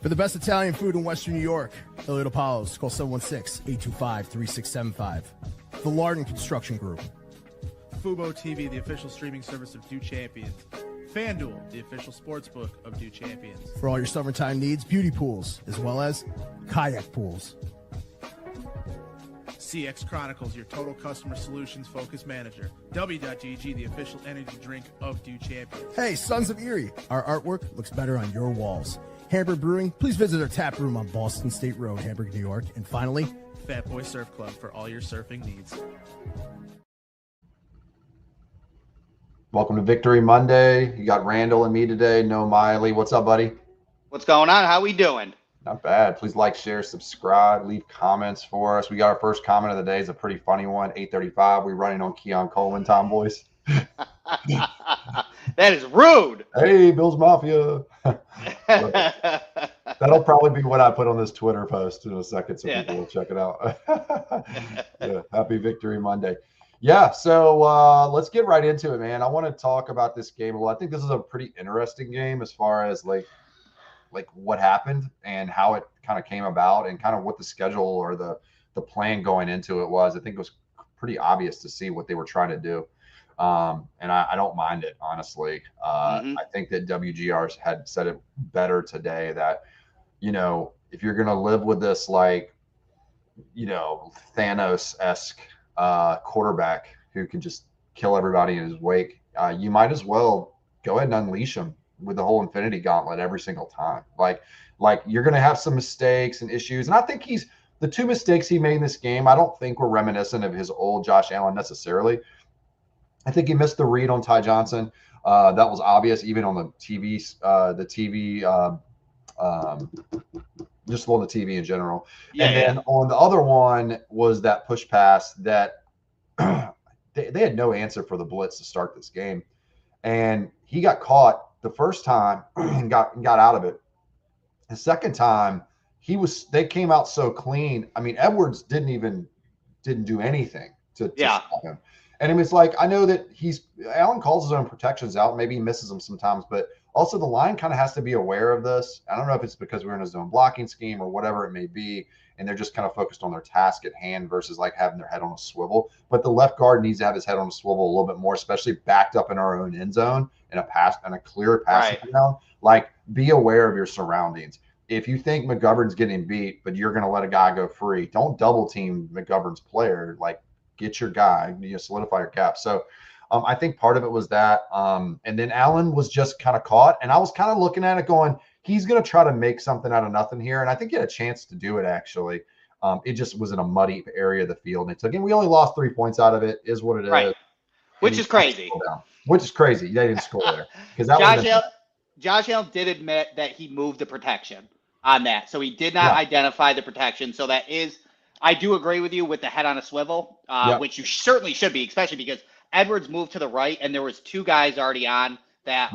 For the best Italian food in Western New York, Elliot Apollo's, call 716-825-3675. The Lardon Construction Group. Fubo TV, the official streaming service of Do Champions. FanDuel, the official sportsbook of Do Champions. For all your summertime needs, beauty pools, as well as kayak pools. CX Chronicles, your total customer solutions focused manager. W.GG, the official energy drink of Do Champions. Hey, Sons of Erie, our artwork looks better on your walls. Hamburg Brewing, please visit our tap room on Boston State Road, Hamburg, New York. And finally, Fat Boy Surf Club for all your surfing needs. Welcome to Victory Monday. You got Randall and me today. No Miley. What's up, buddy? What's going on? How we doing? Not bad. Please like, share, subscribe, leave comments for us. We got our first comment of the day. It's a pretty funny one. 8:35. We're running on Keon Coleman, Tom boys. That is rude. Hey, Bills Mafia. That'll probably be what I put on this Twitter post in a second, so people will check it out. Yeah, happy Victory Monday. Yeah, so let's get right into it, man. I want to talk about this game. Well, I think this is a pretty interesting game as far as like what happened and how it kind of came about and kind of what the schedule or the plan going into it was. I think it was pretty obvious to see what they were trying to do. And I don't mind it, honestly. I think that WGR had said it better today that, you know, if you're going to live with this, like, you know, Thanos-esque quarterback who can just kill everybody in his wake, you might as well go ahead and unleash him with the whole Infinity Gauntlet every single time. Like you're going to have some mistakes and issues. And I think the two mistakes he made in this game, I don't think were reminiscent of his old Josh Allen necessarily. I think he missed the read on Ty Johnson. That was obvious, even on the TV, just on the TV in general. Then on the other one was that push pass that they had no answer for the blitz to start this game. And he got caught the first time and got out of it. The second time, they came out so clean. I mean, Edwards didn't do anything to stop him. And it's like, I know that Allen calls his own protections out. Maybe he misses them sometimes, but also the line kind of has to be aware of this. I don't know if it's because we're in a zone blocking scheme or whatever it may be, and they're just kind of focused on their task at hand versus like having their head on a swivel. But the left guard needs to have his head on a swivel a little bit more, especially backed up in our own end zone and a clear passing down. Like, be aware of your surroundings. If you think McGovern's getting beat, but you're going to let a guy go free, don't double team McGovern's player. Like, get your guy, solidify your cap. So I think part of it was that. And then Allen was just kind of caught. And I was kind of looking at it going, he's going to try to make something out of nothing here. And I think he had a chance to do it, actually. It just was in a muddy area of the field. And again, we only lost 3 points out of it, is what it is. Which is crazy. Which is crazy. They didn't score there. Josh Allen did admit that he moved the protection on that. So he did not identify the protection. So that is, I do agree with you with the head on a swivel, which you certainly should be, especially because Edwards moved to the right and there was two guys already on that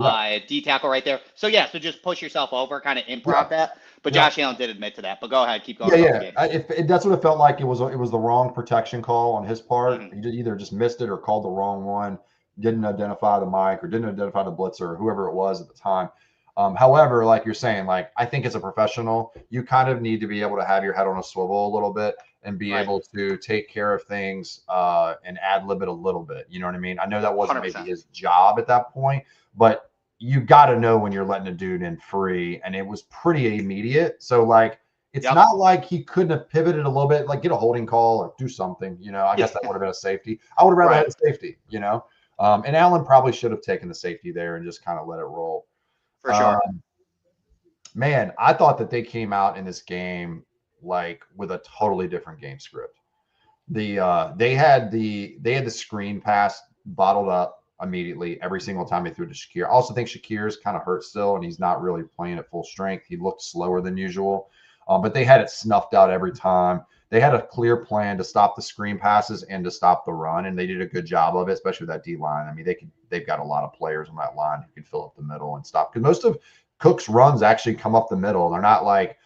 D tackle right there. So so just push yourself over, kind of improv that. But Josh Allen did admit to that. But go ahead, keep going. That's what it felt like. It was the wrong protection call on his part. He either just missed it or called the wrong one, didn't identify the mic or didn't identify the blitzer or whoever it was at the time. However, like you're saying, like, I think as a professional, you kind of need to be able to have your head on a swivel a little bit and be able to take care of things and ad-lib it a little bit. You know what I mean? I know that wasn't 100%. Maybe his job at that point, but you got to know when you're letting a dude in free, and it was pretty immediate. So, like, it's not like he couldn't have pivoted a little bit, like get a holding call or do something. You know, I guess that would have been a safety. I would have rather had a safety, you know. And Allen probably should have taken the safety there and just kind of let it roll. For sure. Man, I thought that they came out in this game like with a totally different game script. They had the screen pass bottled up immediately every single time they threw to Shakir. I also think Shakir's kind of hurt still, and he's not really playing at full strength. He looked slower than usual, but they had it snuffed out every time. They had a clear plan to stop the screen passes and to stop the run, and they did a good job of it, especially with that D line. I mean, they've got a lot of players on that line who can fill up the middle and stop. Because most of Cook's runs actually come up the middle. They're not like,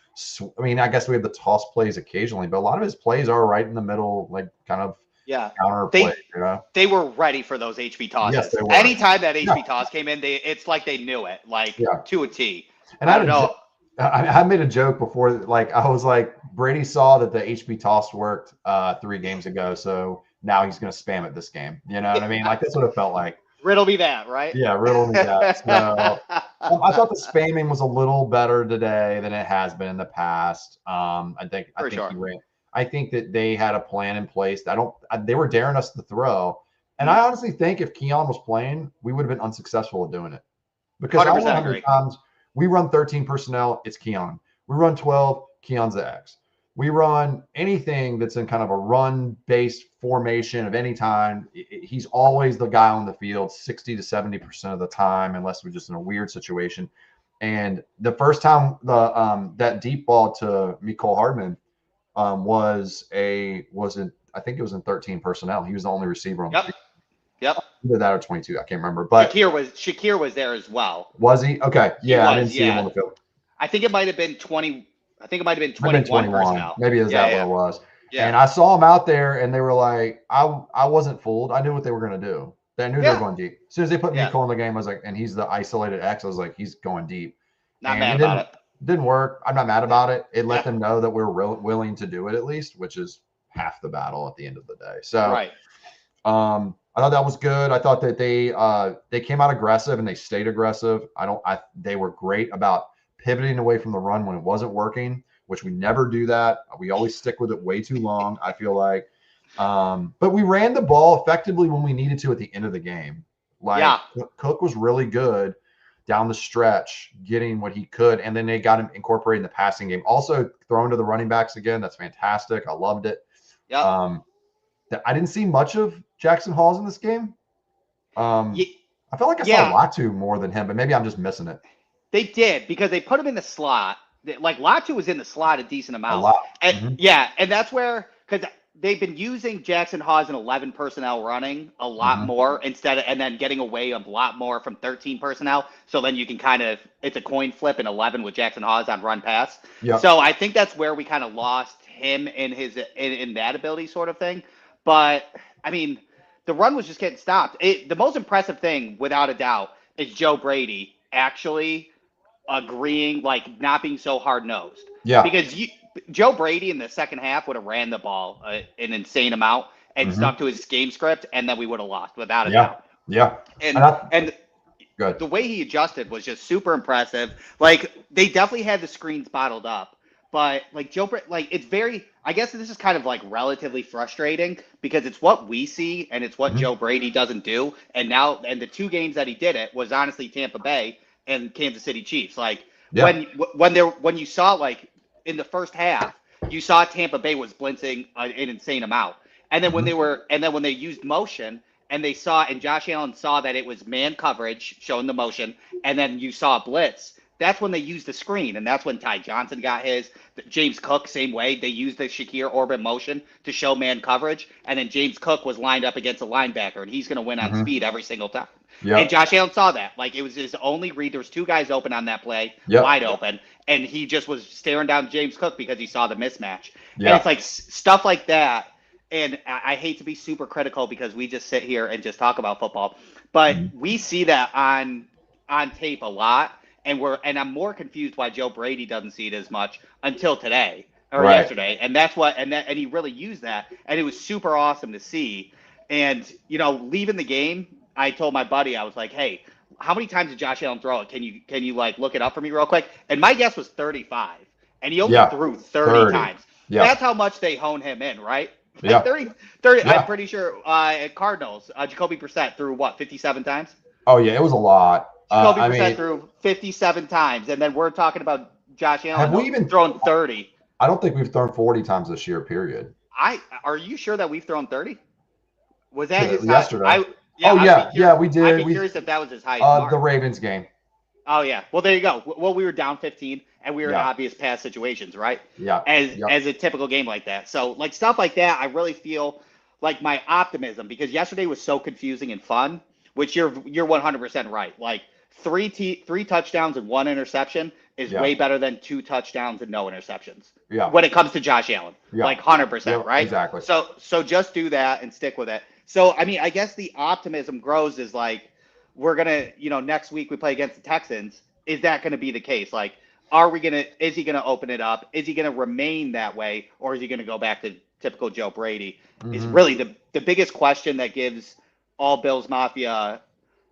I mean, I guess we have the toss plays occasionally, but a lot of his plays are right in the middle, like kind of counter play. You know? They were ready for those HB tosses. Yes, they were. Anytime that HB toss came in, it's like they knew it, like to a T. And I don't know. I made a joke before, like I was like, Brady saw that the HB toss worked 3 games ago, so now he's going to spam it this game. You know what I mean? Like that's what it felt like. Riddle me that, right? Yeah, riddle me that. So I thought the spamming was a little better today than it has been in the past. I think sure. he ran. I think that they had a plan in place. They were daring us to throw, and Mm-hmm. I honestly think if Keon was playing, we would have been unsuccessful at doing it. Because 100% I don't know how many agree. times we run 13 personnel, it's Keon. We run 12, Keon's the X. We run anything that's in kind of a run-based formation of any time. He's always the guy on the field 60 to 70% of the time, unless we're just in a weird situation. And the first time that deep ball to Mecole Hardman I think it was in 13 personnel. He was the only receiver on the field. Yep. Either that or 22. I can't remember. But Shakir was there as well. Was he? Okay. Yeah, I didn't see him yeah. on the field. I think it might have been 20. I think it might have been Maybe 21 personnel. Maybe is that what it was? Yeah. And I saw him out there, and they were like, I wasn't fooled. I knew what they were going to do. They knew they were going deep. As soon as they put Mecole in the game, I was like, and he's the isolated X. I was like, he's going deep. Not mad about it. Didn't work. I'm not mad about it. It let them know that we're willing to do it at least, which is half the battle at the end of the day. So, right. I thought that was good. I thought that they came out aggressive and they stayed aggressive. They were great about pivoting away from the run when it wasn't working, which we never do that. We always stick with it way too long, I feel like. But we ran the ball effectively when we needed to at the end of the game. Cook was really good down the stretch, getting what he could, and then they got him incorporated in the passing game. Also thrown to the running backs again. That's fantastic. I loved it. Yeah. I didn't see much of Jackson Halls in this game. I felt like I saw Latu more than him, but maybe I'm just missing it. They did, because they put him in the slot. Like Latu was in the slot a decent amount. A lot. And and that's where, because they've been using Jackson Hawes in 11 personnel running a lot more and then getting away a lot more from 13 personnel. So then you can it's a coin flip in 11 with Jackson Hawes on run pass. Yep. So I think that's where we kind of lost him in that ability sort of thing. But I mean, the run was just getting stopped. The most impressive thing, without a doubt, is Joe Brady actually agreeing, like not being so hard nosed. Yeah. Because Joe Brady in the second half would have ran the ball an insane amount and stuck to his game script, and then we would have lost without a doubt. Yeah. And good. The way he adjusted was just super impressive. Like they definitely had the screens bottled up, but like it's very. I guess this is kind of like relatively frustrating because it's what we see and it's what Joe Brady doesn't do. And the 2 games that he did it was honestly Tampa Bay and Kansas City Chiefs. Like when you saw, like in the first half, you saw Tampa Bay was blitzing an insane amount. And then when they used motion and Josh Allen saw that it was man coverage showing the motion, and then you saw blitz, that's when they used the screen, and that's when Ty Johnson got his. James Cook, same way. They used the Shakir orbit motion to show man coverage, and then James Cook was lined up against a linebacker, and he's going to win on speed every single time. Yep. And Josh Allen saw that. Like, it was his only read. There was 2 guys open on that play, wide open, and he just was staring down James Cook because he saw the mismatch. Yep. And it's like stuff like that. And I hate to be super critical because we just sit here and just talk about football, but we see that on tape a lot. And I'm more confused why Joe Brady doesn't see it as much until today or yesterday. And and he really used that. And it was super awesome to see. And, leaving the game, I told my buddy, I was like, hey, how many times did Josh Allen throw it? Can you like look it up for me real quick? And my guess was 35. And he only threw 30 times. Yeah. That's how much they hone him in, right? Like 30 yeah. I'm pretty sure at Cardinals, Jacoby Brissett threw 57 times? Oh, yeah, it was a lot. Jacoby Brissett threw 57 times, and then we're talking about Josh Allen. Have we even thrown 30? I don't think we've thrown 40 times this year, period. Are you sure that we've thrown 30? Was that his yesterday? We did. I'd be curious if that was his highest mark. The Ravens game. Oh, yeah. Well, there you go. Well, we were down 15, and we were in obvious pass situations, right? Yeah. As a typical game like that. So, like, stuff like that, I really feel like my optimism, because yesterday was so confusing and fun, which you're 100% right. Like, three touchdowns and 1 interception is way better than 2 touchdowns and no interceptions. Yeah. When it comes to Josh Allen, like 100%, right? Exactly. So just do that and stick with it. So, I mean, I guess the optimism grows is like, we're going to, next week we play against the Texans. Is that going to be the case? Like, Is he gonna open it up? Is he gonna remain that way, or is he gonna go back to typical Joe Brady? Is really the biggest question that gives all Bills Mafia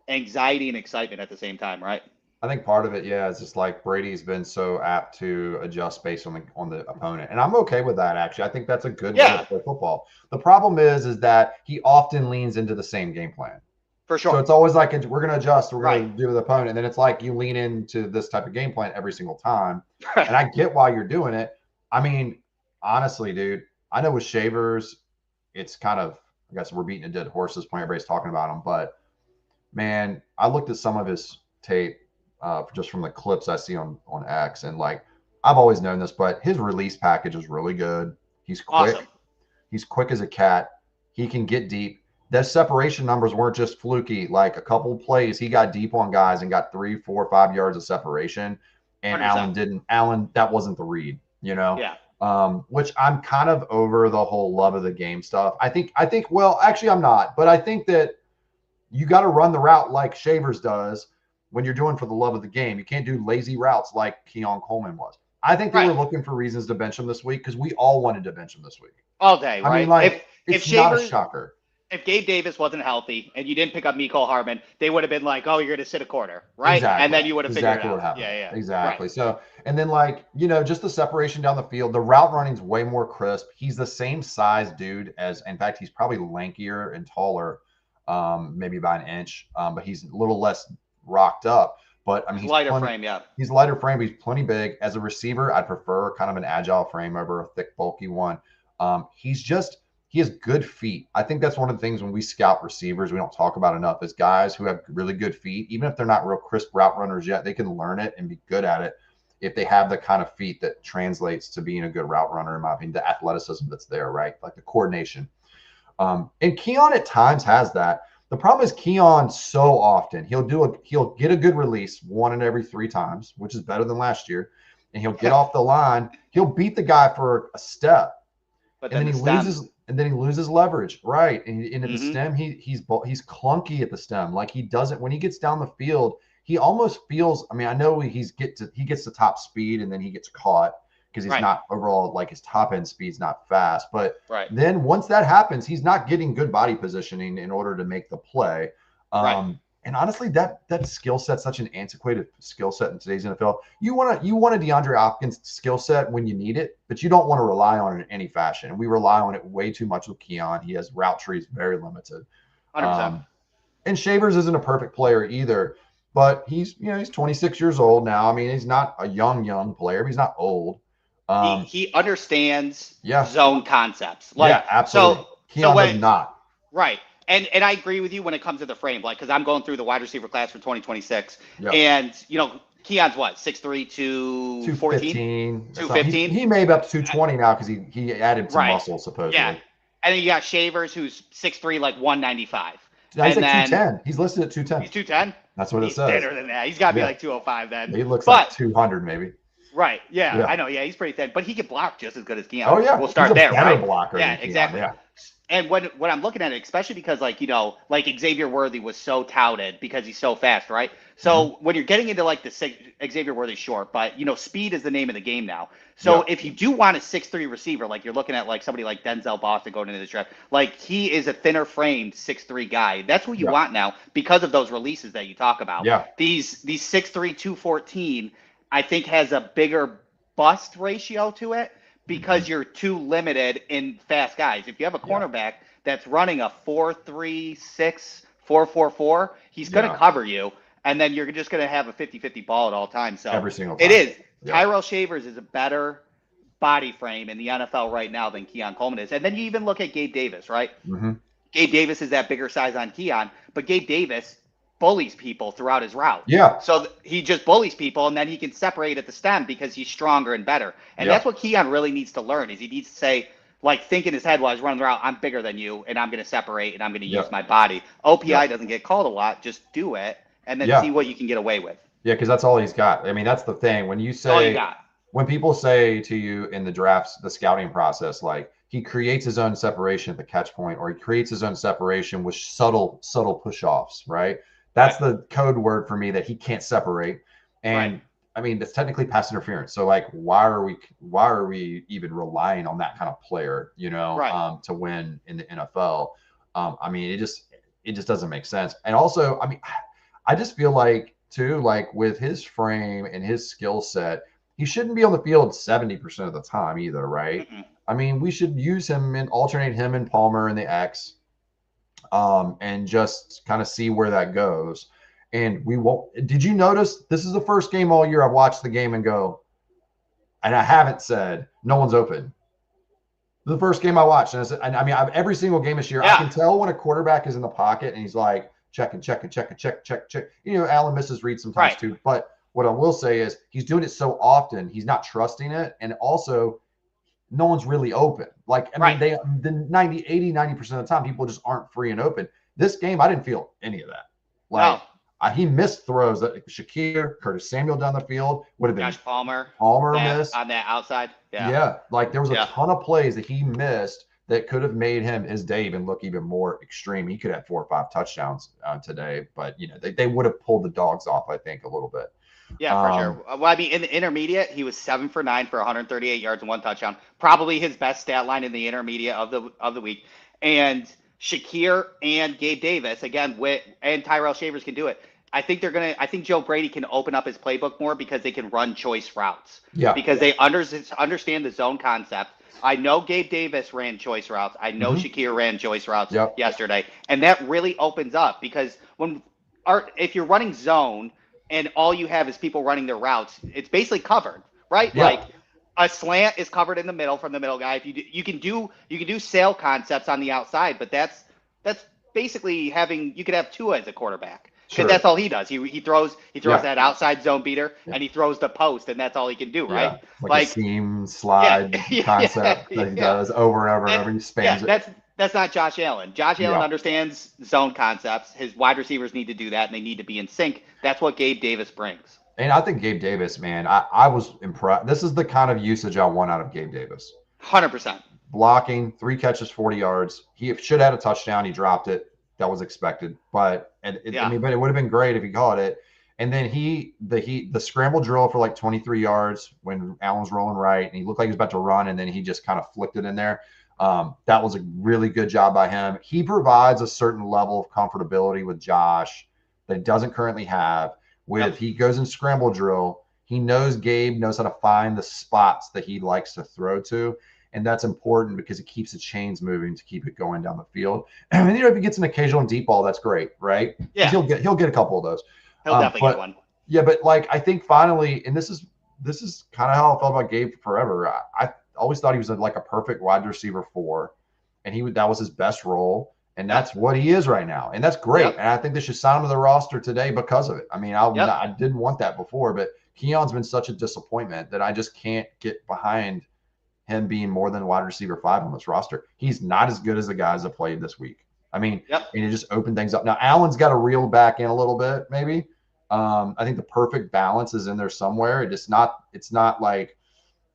anxiety and excitement at the same time, right? I think part of it, yeah, is just like Brady's been so apt to adjust based on the opponent, and I'm okay with that. Actually, I think that's a good way to play football. The problem is that he often leans into the same game plan. For sure. So it's always like we're going to adjust, we're going to do with the opponent, and then it's like you lean into this type of game plan every single time. And I get why you're doing it. I mean, honestly, dude, I know with Shavers, it's kind of, I guess we're beating a dead horse at this point. Everybody's talking about him, but man, I looked at some of his tape just from the clips I see on X, and like I've always known this, but his release package is really good. He's quick. Awesome. He's quick as a cat. He can get deep. Those separation numbers weren't just fluky. Like a couple of plays, he got deep on guys and got 3, 4, 5 yards of separation. And 100%. Allen didn't. Allen, that wasn't the read, you know? Yeah. Which I'm kind of over the whole love of the game stuff. I think, well, actually I'm not, but I think that you got to run the route like Shavers does when you're doing for the love of the game. You can't do lazy routes like Keon Coleman was. I think they were looking for reasons to bench him this week because we all wanted to bench him this week. All day, right? I mean, like, it's not a shocker. If Gabe Davis wasn't healthy and you didn't pick up Mecole Hardman, they would have been like, oh, you're going to sit a quarter, right? Exactly. And then you would have figured it out. What happened. Yeah. Exactly. Right. So, and then like, you know, just the separation down the field, the route running's way more crisp. He's the same size dude as, in fact, he's probably lankier and taller, maybe by an inch, but he's a little less rocked up. But I mean, he's lighter frame, yeah. He's lighter frame, but he's plenty big. As a receiver, I'd prefer kind of an agile frame over a thick, bulky one. He has good feet. I think that's one of the things when we scout receivers, we don't talk about enough is guys who have really good feet. Even if they're not real crisp route runners yet, they can learn it and be good at it if they have the kind of feet that translates to being a good route runner, in my opinion, the athleticism that's there, right? Like the coordination. And Keon at times has that. The problem is Keon so often, he'll get a good release 1 in every 3 times, which is better than last year. And he'll get off the line. He'll beat the guy for a step. But then he loses leverage, right? And at the stem, he's clunky at the stem. Like he doesn't, when he gets down the field, he almost feels. I mean, I know he gets to top speed and then he gets caught because he's not overall, like his top end speed's not fast. But then once that happens, he's not getting good body positioning in order to make the play. And honestly, that skill set's such an antiquated skill set in today's NFL. You want a DeAndre Hopkins skill set when you need it, but you don't want to rely on it in any fashion. And we rely on it way too much with Keon. He has route trees very limited. 100%. And Shavers isn't a perfect player either, but he's 26 years old now. I mean, he's not a young player, but he's not old. He understands zone concepts. Absolutely. So, Keon does not. Right. And I agree with you when it comes to the frame, like, because I'm going through the wide receiver class for 2026, and Keon's what, 6'3", 214? 215. He may be up to 220 now because he added some muscle supposedly. Yeah, and then you got Shavers who's 6'3", like 195. He's like 210. He's listed at 210. He's 210. That's what it says. He's thinner than that. He's got to be like 205 then. He looks like 200 maybe. Right. Yeah, I know. Yeah, he's pretty thin, but he can block just as good as Keon. Oh yeah, we'll start there. Better blocker. Yeah, exactly. Yeah. And when I'm looking at it, especially because like Xavier Worthy was so touted because he's so fast, right? So when you're getting into like the Xavier Worthy short, but speed is the name of the game now. So if you do want a 6'3" receiver, like you're looking at like somebody like Denzel Boston going into this draft, like he is a thinner framed 6'3" guy. That's who you want now because of those releases that you talk about. Yeah. These 6'3", 214, I think has a bigger bust ratio to it. Because you're too limited in fast guys. If you have a cornerback that's running a 4.36, 4.44, he's going to cover you, and then you're just going to have a 50-50 ball at all times. So every single time. It is. Yeah. Tyrell Shavers is a better body frame in the NFL right now than Keon Coleman is. And then you even look at Gabe Davis, right? Mm-hmm. Gabe Davis is that bigger size on Keon, but Gabe Davis bullies people throughout his route. Yeah. So he just bullies people, and then he can separate at the stem because he's stronger and better. And that's what Keon really needs to learn is he needs to say, like, think in his head while he's running the route, I'm bigger than you, and I'm going to separate, and I'm going to use my body. OPI doesn't get called a lot. Just do it, and then see what you can get away with. Yeah, because that's all he's got. I mean, that's the thing. When you say when people say to you in the drafts, the scouting process, like, he creates his own separation at the catch point, or he creates his own separation with subtle push-offs, right? That's the code word for me that he can't separate. And I mean, that's technically pass interference. So like, why are we even relying on that kind of player, Right. to win in the NFL? I mean, it just doesn't make sense. And also, I mean, I just feel like too, like with his frame and his skill set, he shouldn't be on the field 70% of the time either, right? Mm-mm. I mean, we should use him and alternate him and Palmer in the X, and just kind of see where that goes. And we won't. Did you notice this is the first game all year I've watched the game and go, and I haven't said no one's open. The first game I watched, and I mean, every single game this year, I can tell when a quarterback is in the pocket and he's like checking. Allen misses reads sometimes too. But what I will say is he's doing it so often, he's not trusting it, and also no one's really open. Like, I mean, the 90% of the time, people just aren't free and open. This game, I didn't feel any of that. Like, he missed throws that Shakir, Curtis Samuel down the field would have been. Josh Palmer missed on that outside. Yeah. Like there was a ton of plays that he missed that could have made his day even look even more extreme. He could have 4 or 5 touchdowns today, but they would have pulled the dogs off, I think, a little bit. Yeah, for sure. Well, I mean, in the intermediate, he was 7 for 9 for 138 yards and 1 touchdown. Probably his best stat line in the intermediate of the week. And Shakir and Gabe Davis, again, and Tyrell Shavers can do it. I think Joe Brady can open up his playbook more because they can run choice routes. Yeah. Because they understand the zone concept. I know Gabe Davis ran choice routes. I know Shakir ran choice routes yesterday. And that really opens up because if you're running zone and all you have is people running their routes, it's basically covered, right? Yeah. Like a slant is covered in the middle from the middle guy. If you can do sail concepts on the outside, but that's basically you could have Tua as a quarterback. Because that's all he does. He throws that outside zone beater and he throws the post, and that's all he can do, right? Yeah. Like a seam slide concept that he does over and over and over. He spans it. That's not Josh Allen. Josh Allen understands zone concepts. His wide receivers need to do that, and they need to be in sync. That's what Gabe Davis brings. And I think Gabe Davis, man, I was impressed. This is the kind of usage I want out of Gabe Davis. 100%. Blocking, 3 catches, 40 yards. He should have had a touchdown. He dropped it. That was expected, but but it would have been great if he caught it. And then the scramble drill for like 23 yards when Allen's rolling right, and he looked like he was about to run, and then he just kind of flicked it in there. That was a really good job by him. He provides a certain level of comfortability with Josh that he doesn't currently have. He goes in scramble drill, he knows Gabe knows how to find the spots that he likes to throw to. And that's important because it keeps the chains moving to keep it going down the field. And if he gets an occasional deep ball, that's great, right? Yeah, he'll get a couple of those. He'll definitely get one. Yeah, but like I think finally, and this is kind of how I felt about Gabe forever. I always thought he was like a perfect wide receiver 4, and that was his best role, and that's what he is right now, and that's great. And I think they should sign him to the roster today because of it. I mean, I didn't want that before, but Keon's been such a disappointment that I just can't get behind him being more than wide receiver 5 on this roster. He's not as good as the guys that played this week. I mean, and it just opened things up. Now, Allen's got to reel back in a little bit, maybe. I think the perfect balance is in there somewhere. It's not like,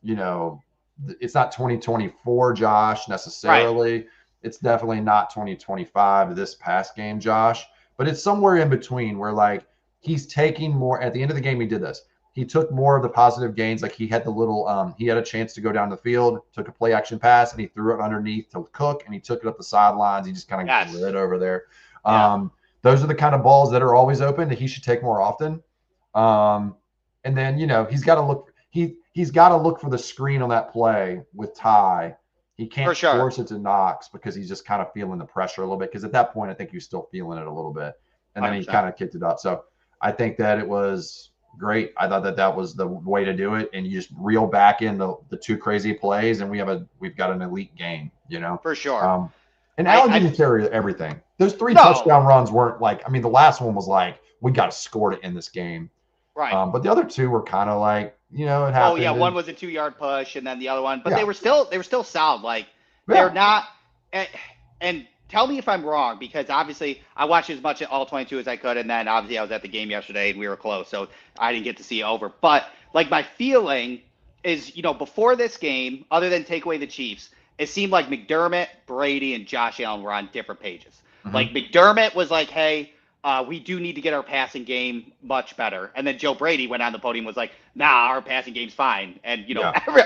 it's not 2024 Josh necessarily. Right. It's definitely not 2025 this past game Josh, but it's somewhere in between where like he's taking more. At the end of the game, he did this. He took more of the positive gains. Like he had he had a chance to go down the field, took a play action pass, and he threw it underneath to Cook, and he took it up the sidelines. He just kind of slid over there. Yeah. Those are the kind of balls that are always open that he should take more often. And then, he's got to look. He's got to look for the screen on that play with Ty. He can't force it to Knox because he's just kind of feeling the pressure a little bit. Because at that point, I think he was still feeling it a little bit, and then 100%. He kind of kicked it up. So I think that it was great. I thought that was the way to do it, and you just reel back in the 2 crazy plays, and we've got an elite game, for sure. And Allen didn't carry everything. Those 3 touchdown runs weren't like. I mean, the last one was like we got to score to end this game, right? But the other 2 were kind of like it happened. Oh yeah, one was a 2-yard push, and then the other one, but they were still sound. Like they're not. And tell me if I'm wrong, because obviously I watched as much of all 22 as I could, and then obviously I was at the game yesterday and we were close, so I didn't get to see it over. But like my feeling is, before this game, other than take away the Chiefs, it seemed like McDermott, Brady, and Josh Allen were on different pages. Mm-hmm. Like McDermott was like, hey, we do need to get our passing game much better. And then Joe Brady went on the podium and was like, nah, our passing game's fine. And,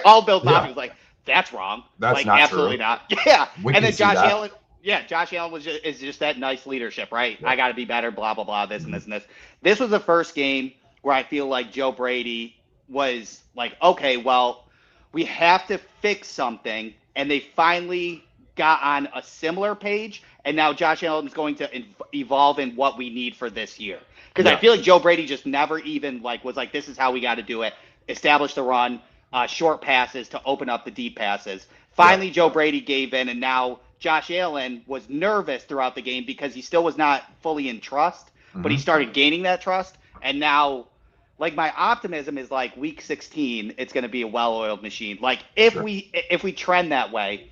all Bill Tomlin was like, that's wrong. That's like, not absolutely true. not. Yeah. We and can then see Josh that. Allen. Yeah, Josh Allen is just that nice leadership, right? Yeah. I got to be better, blah, blah, blah, this and this and this. This was the first game where I feel like Joe Brady was like, okay, well, we have to fix something. And they finally got on a similar page. And now Josh Allen's going to evolve in what we need for this year. Because I feel like Joe Brady just never even was like, this is how we got to do it. Establish the run, short passes to open up the deep passes. Finally, Joe Brady gave in, and now Josh Allen was nervous throughout the game because he still was not fully in trust, but he started gaining that trust. And now, my optimism is week 16, it's going to be a well-oiled machine. If we trend that way,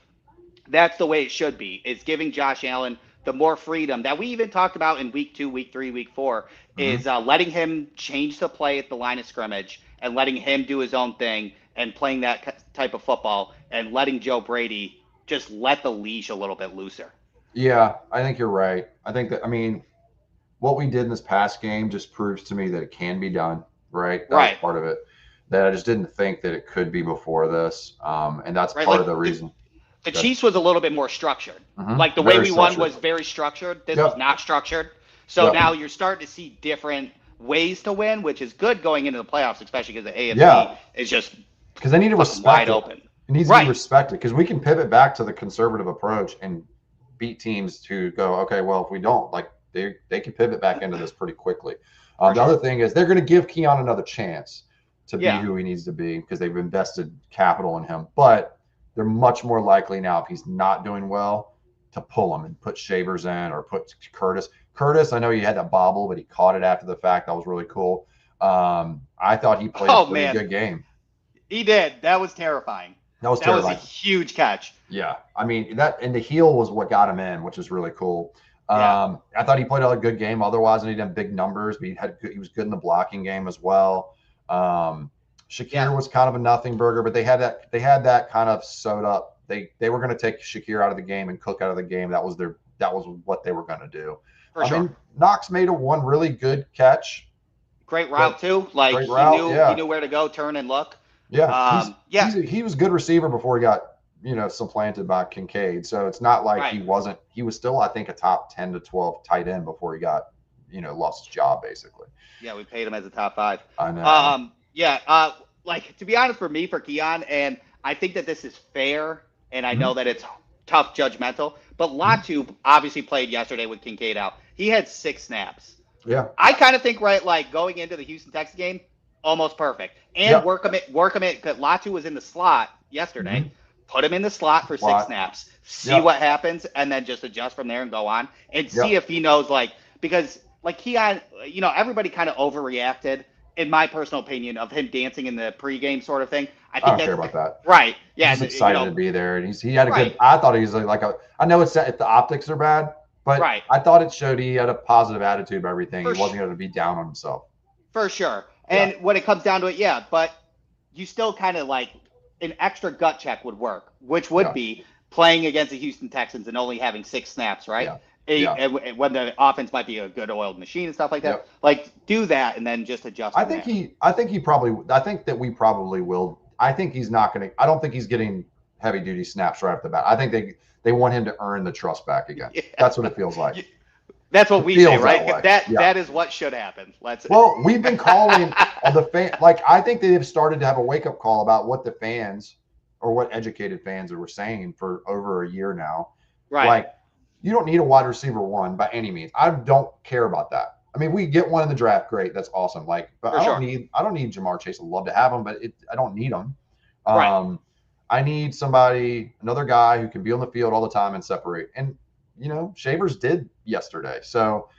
that's the way it should be. It's giving Josh Allen the more freedom that we even talked about in week 2, week 3, week 4, is letting him change the play at the line of scrimmage and letting him do his own thing and playing that type of football and letting Joe Brady just let the leash a little bit looser. Yeah, I think you're right. I think that, what we did in this past game just proves to me that it can be done, right? That was part of it. That I just didn't think that it could be before this. And that's part of the reason. The Chiefs was a little bit more structured. The way we won was very structured. This was not structured. So now you're starting to see different ways to win, which is good going into the playoffs, especially because the AFC is just because they need to respect wide open. It needs to be respected because we can pivot back to the conservative approach and beat teams who go, okay, well, if we don't, they can pivot back into this pretty quickly. The other thing is they're going to give Keon another chance to be who he needs to be because they've invested capital in him. But they're much more likely now, if he's not doing well, to pull him and put Shavers in or put Curtis. Curtis, I know he had that bobble, but he caught it after the fact. That was really cool. I thought he played a pretty good game. He did. That was terrifying. That was a huge catch. Yeah. That and the heel was what got him in, which is really cool. I thought he played a good game. Otherwise, he didn't have big numbers, but he was good in the blocking game as well. Shakir was kind of a nothing burger, but they had that kind of sewed up. They were going to take Shakir out of the game and Cook out of the game. That was what they were going to do. For sure. Knox made one really good catch. Great route too. Great route, he knew where to go, turn and look. Yeah. He was a good receiver before he got supplanted by Kincaid. So it's not like he wasn't. He was still, I think, a top 10 to 12 tight end before he got lost his job basically. Yeah, we paid him as a top 5. I know. To be honest, for Keon, and I think that this is fair, and I know that it's tough judgmental, but Latu obviously played yesterday with Kincaid out. He had 6 snaps. Yeah. I kind of think going into the Houston Texans game, almost perfect. And work him in, because Latu was in the slot yesterday. Put him in the slot for 6 snaps. See what happens, and then just adjust from there and go on. And see if he knows, because Keon, everybody kind of overreacted, in my personal opinion, of him dancing in the pregame sort of thing. I don't care about that. Right. Yeah. He's excited to be there. And he had a good, I thought he was I know if the optics are bad, but I thought it showed he had a positive attitude about everything. He wasn't going to be down on himself. For sure. And when it comes down to it, but you still kind of an extra gut check would work, which would be playing against the Houston Texans and only having 6 snaps, right? And when the offense might be a good oiled machine and stuff like that, do that and then just adjust. I think that we probably will. I think he's not going to. I don't think he's getting heavy duty snaps right off the bat. I think they want him to earn the trust back again. That's what it feels like. That's what we say, right? That is what should happen. Well, we've been calling the fan. I think they've started to have a wake up call about what the fans or what educated fans were saying for over a year now. Right. You don't need a wide receiver 1 by any means. I don't care about that. We get one in the draft, great, that's awesome. But I don't need Jamar Chase. I'd love to have him, but I don't need him. I need another guy who can be on the field all the time and separate. And Shavers did yesterday. So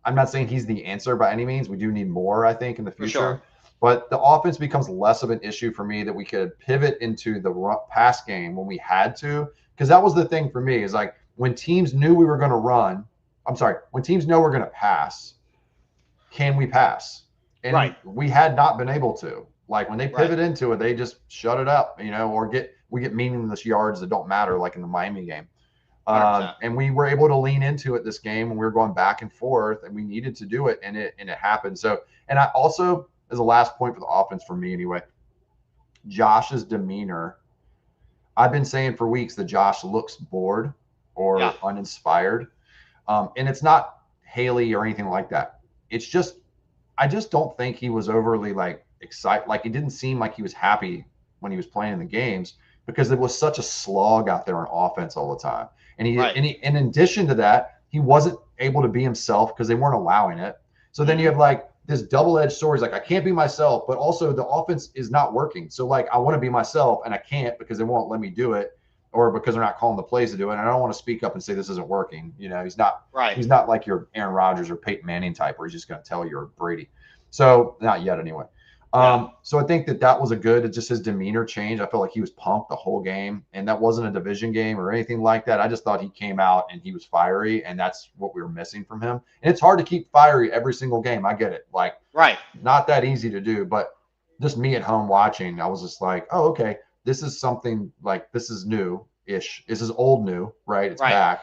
I'm not saying he's the answer by any means. We do need more, I think, in the future. Sure. But the offense becomes less of an issue for me that we could pivot into the pass game when we had to, because that was the thing for me is when teams knew we were going to run, when teams know we're going to pass, can we pass? And we had not been able to. When they pivot into it, they just shut it up, or we get meaningless yards that don't matter, like in the Miami game. And we were able to lean into it this game, and we were going back and forth, and we needed to do it, and it happened. So, and I also, as a last point for the offense for me anyway, Josh's demeanor. I've been saying for weeks that Josh looks bored or uninspired. And it's not Haley or anything like that. It's just, I just don't think he was overly like excited. Like, it didn't seem like he was happy when he was playing in the games because it was such a slog out there on offense all the time. And and in addition to that, he wasn't able to be himself because they weren't allowing it. So then you have like this double-edged sword. He's like, I can't be myself, but also the offense is not working. So like, I want to be myself and I can't because they won't let me do it, or because they're not calling the plays to do it. And I don't want to speak up and say this isn't working. You know, he's not like your Aaron Rodgers or Peyton Manning type where he's just going to tell you, or Brady. So not yet anyway. So I think that was just his demeanor change. I felt like he was pumped the whole game, and that wasn't a division game or anything like that. I just thought he came out and he was fiery, and that's what we were missing from him. And it's hard to keep fiery every single game. I get it. Like, not that easy to do, but just me at home watching, I was just like, oh, okay, this is something like, this is new-ish. This is old new, right? It's back.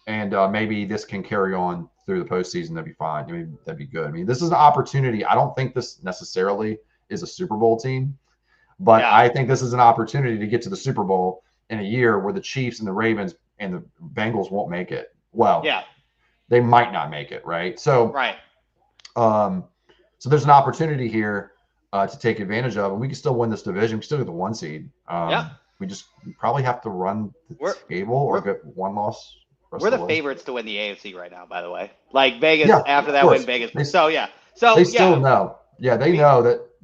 And maybe this can carry on through the postseason. That'd be fine. I mean, that'd be good. I mean, this is an opportunity. I don't think this necessarily is a Super Bowl team, but I think this is an opportunity to get to the Super Bowl in a year where the Chiefs and the Ravens and the Bengals won't make it. Well, they might not make it, right? So, so there's an opportunity here to take advantage of, and we can still win this division. We still get the 1 seed. We probably have to run the table or get one loss. We're the favorites to win the AFC right now, by the way. Like Vegas, after that win, Vegas. They still know. Yeah, they know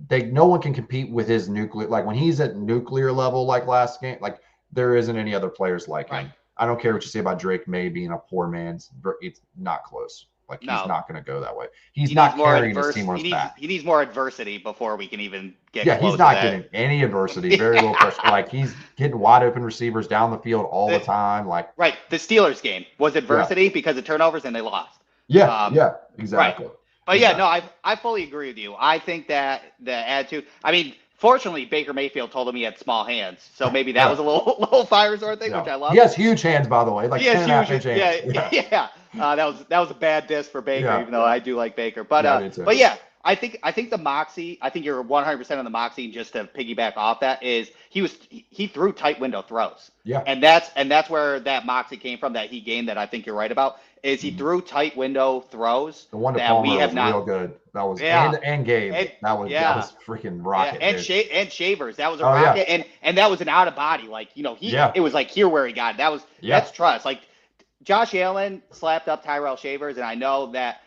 that no one can compete with his nuclear. Like, when he's at nuclear level, like last game, like, there isn't any other players like him. I don't care what you say about Drake May being a poor man's. It's not close. Like, he's not going to go that way. He's not carrying his team on his back. He needs more adversity before we can even get close he's not getting any adversity. Very little pressure. Like, he's getting wide open receivers down the field all the time. Like, the Steelers game was adversity because of turnovers and they lost. Exactly. But I fully agree with you. I think that the attitude. I mean, fortunately, Baker Mayfield told him he had small hands, so maybe that was a little fire sort of thing, which I love. He has huge hands, by the way, like 10.5-inch hands. That was a bad diss for Baker, even though I do like Baker. But I think the moxie. I think you're 100% on the moxie. And just to piggyback off that, is he threw tight window throws. And that's where that moxie came from, that he gained, that I think you're right about. Is he threw tight window throws. The one to Palmer was real good. That was and Gabe. That was freaking rocket. And Shavers. That was a rocket. And that was an out of body. Like, it was like here where he got it. That's trust. Like, Josh Allen slapped up Tyrell Shavers, and I know that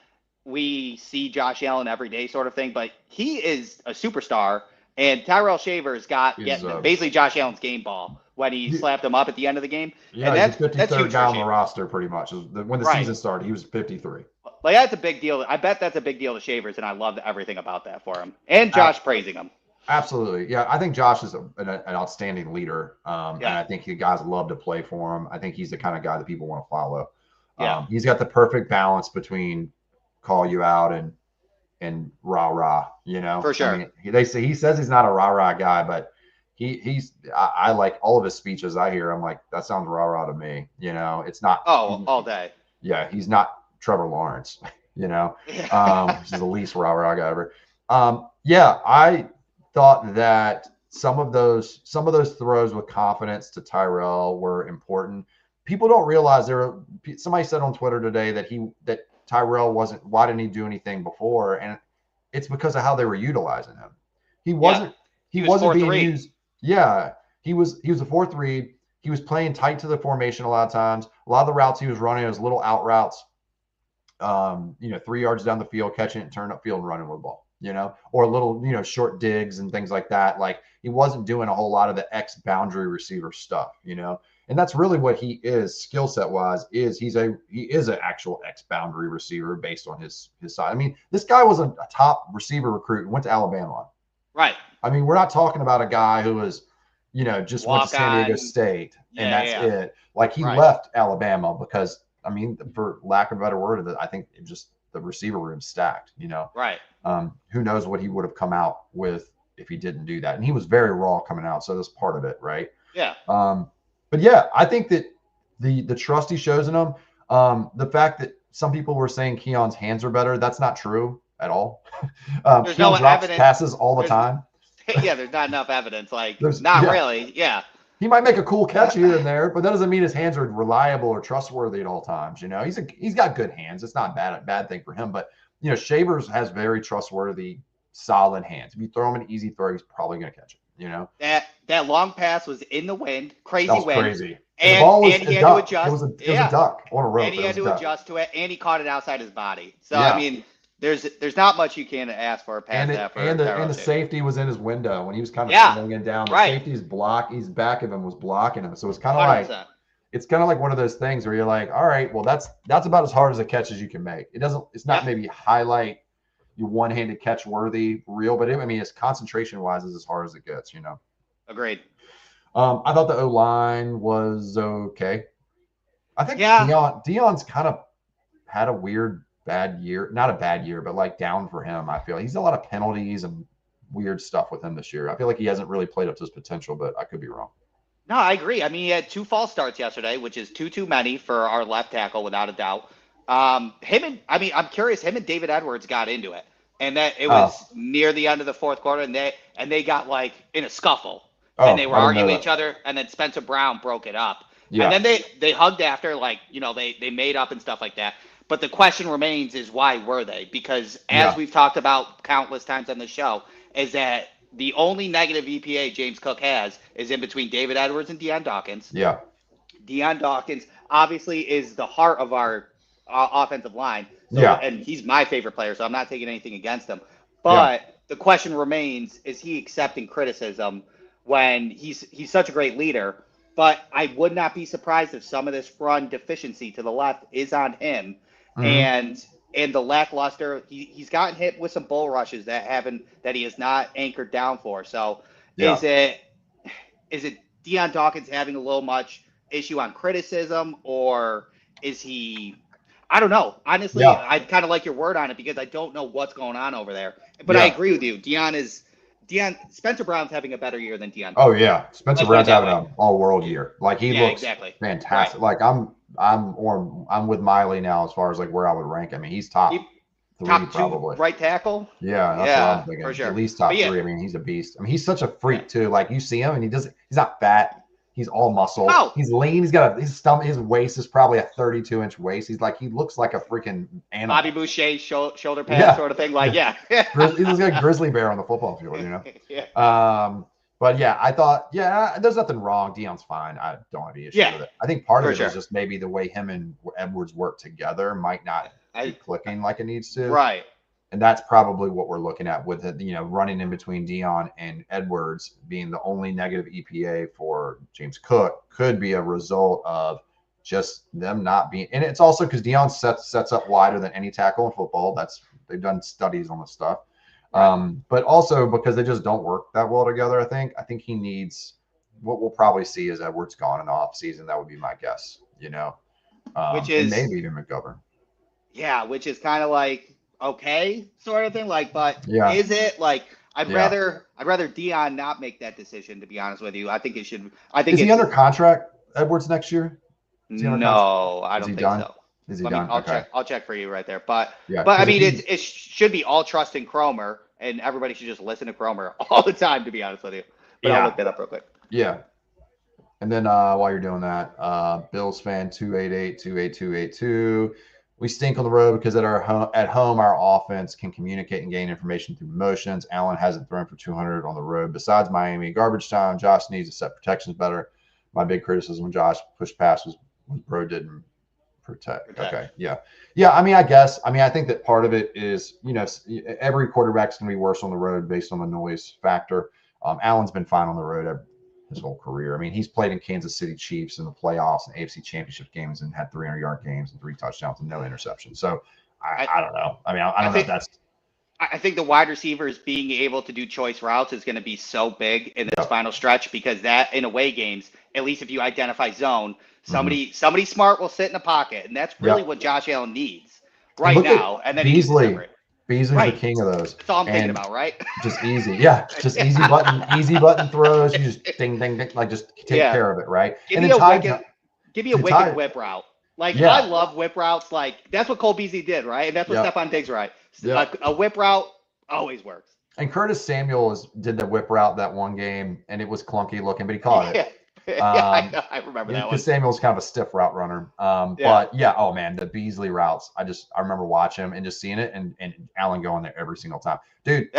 we see Josh Allen every day sort of thing, but he is a superstar, and Tyrell Shavers got basically Josh Allen's game ball when he slapped him up at the end of the game. Yeah, and he's the 53rd guy on the roster pretty much. When the season started, he was 53. Like, that's a big deal. I bet that's a big deal to Shavers, and I love everything about that for him. And Josh praising him. Absolutely. Yeah, I think Josh is an outstanding leader, and I think the guys love to play for him. I think he's the kind of guy that people want to follow. He's got the perfect balance between call you out and rah-rah, For sure. I mean, he says he's not a rah-rah guy, but I like all of his speeches I hear. I'm like, that sounds rah-rah to me. It's not. Oh, all day. Yeah, he's not Trevor Lawrence, which is the least rah-rah guy ever. I thought that some of those throws with confidence to Tyrell were important. People don't realize somebody said on Twitter today that Tyrell why didn't he do anything before? And it's because of how they were utilizing him. He wasn't being used. Yeah. He was a 4th read. He was playing tight to the formation a lot of times. A lot of the routes he was running was little out routes, 3 yards down the field, catching it, turning up field and running with the ball. Or little, short digs and things like that. Like, he wasn't doing a whole lot of the X boundary receiver stuff, and that's really what he is skill set wise. He is an actual X boundary receiver based on his side. I mean, this guy was a top receiver recruit and went to Alabama. Right. I mean, we're not talking about a guy who was, just went to San Diego State and that's it. Like, he left Alabama because, I mean, for lack of a better word, I think just the receiver room stacked, Right. Who knows what he would have come out with if he didn't do that. And he was very raw coming out. So that's part of it. Right. Yeah. But yeah, I think that the trust he shows in him. The fact that some people were saying Keon's hands are better, that's not true at all. There's Keon no drops evidence. passes all the time. Yeah, there's not enough evidence. Like, There's not really. Yeah. He might make a cool catch here and there, but that doesn't mean his hands are reliable or trustworthy at all times. You know, he's got good hands. It's not a bad thing for him. But you know, Shavers has very trustworthy, solid hands. If you throw him an easy throw, he's probably going to catch it. You know, that long pass was in the wind, crazy that was wind. crazy. And the ball was he a had duck. to adjust. It was a duck on a rope. And he had to adjust to it, and he caught it outside his body. So Yeah. I mean, there's not much you can ask for a pass and the safety was in his window when he was kind of swinging down. The right. safety's he's back of him was blocking him. So it's kind of 100%. like one of those things where you're like, all right, well that's about as hard as a catch as you can make. It's not maybe highlight your one-handed catch worthy real, but it's concentration wise is as hard as it gets, you know. Agreed. I thought the O-line was okay. I think Deion's kind of had a weird bad year, not a bad year, but like down for him. I feel he's a lot of penalties and weird stuff with him this year. I feel like he hasn't really played up to his potential, but I could be wrong. No, I agree. I mean, he had 2 false starts yesterday, which is too many for our left tackle, without a doubt. I'm curious. Him and David Edwards got into it, and that it was near the end of the fourth quarter, and they got like in a scuffle, and they were arguing with each other, and then Spencer Brown broke it up, and then they hugged after, like, you know, they made up and stuff like that. But the question remains is, why were they? Because as we've talked about countless times on the show, is that the only negative EPA James Cook has is in between David Edwards and Deion Dawkins. Yeah. Deion Dawkins obviously is the heart of our offensive line. So, and he's my favorite player, so I'm not taking anything against him. But the question remains, is he accepting criticism when he's such a great leader? But I would not be surprised if some of this run deficiency to the left is on him. And the lackluster, he's gotten hit with some bull rushes that he has not anchored down for. So is it Deion Dawkins having a little much issue on criticism, or is he? I don't know. Honestly, I kind of like your word on it because I don't know what's going on over there. But I agree with you. Spencer Brown's having a better year than Deion. Oh yeah, Spencer Brown's having an all-world year. Like he looks fantastic. Right. Like I'm with Miley now as far as like where I would rank him. I mean, he's top 3 probably. Right tackle. Yeah, that's what I'm thinking. For sure. At least top 3. I mean, he's a beast. I mean, he's such a freak too. Like you see him and he's not fat. He's all muscle. No. He's lean. He's got his stomach. His waist is probably a 32-inch waist. He looks like a freaking animal. Bobby Boucher shoulder pad sort of thing. Like he looks like a grizzly bear on the football field. You know. But I thought, there's nothing wrong. Deion's fine. I don't have any issue with it. I think part of it is just maybe the way him and Edwards work together might not be clicking like it needs to. Right. And that's probably what we're looking at with it, running in between Deion and Edwards being the only negative EPA for James Cook could be a result of just them not being. And it's also because Deion sets up wider than any tackle in football. They've done studies on this stuff. But also because they just don't work that well together. I think he needs what we'll probably see is Edwards gone in the offseason. That would be my guess, which is maybe even McGovern. Yeah, which is kind of like okay, sort of thing. Like, but is it like I'd rather Deion not make that decision, to be honest with you. I think it should. Is he under contract, Edwards, next year? No, I don't think so. Is he done? I'll check for you right there. But I mean, it should be all trust in Cromer, and everybody should just listen to Cromer all the time, to be honest with you. But I'll look that up real quick. Yeah. And then while you're doing that, Bills fan 288-28282. We stink on the road because at home our offense can communicate and gain information through motions. Allen hasn't thrown for 200 on the road. Besides Miami, garbage time. Josh needs to set protections better. My big criticism when Josh pushed pass was Bro didn't protect. Okay. Yeah. I mean, I think that part of it is, every quarterback's going to be worse on the road based on the noise factor. Allen's been fine on the road his whole career. I mean, he's played in Kansas City Chiefs in the playoffs and AFC Championship games and had 300-yard games and 3 touchdowns and no interceptions. So I don't know. I mean, I don't know if that's. I think the wide receivers being able to do choice routes is going to be so big in this final stretch, because that in away games, at least if you identify zone, somebody smart will sit in the pocket, and that's really what Josh Allen needs now. And then Beasley's the king of those. That's all I'm thinking about, right? Just easy. Yeah. Just easy button throws. You just ding, ding, ding, like just take care of it, right? Give me a Give me a wicked whip route. Like, I love whip routes. Like, that's what Cole Beasley did, right? And that's what Stephon Diggs, right? A whip route always works. And Curtis Samuel did the whip route that one game, and it was clunky looking, but he caught it. I remember that one. Because Samuel's kind of a stiff route runner. But yeah, oh man, the Beasley routes. I remember watching him and just seeing it, and Allen going there every single time. Dude,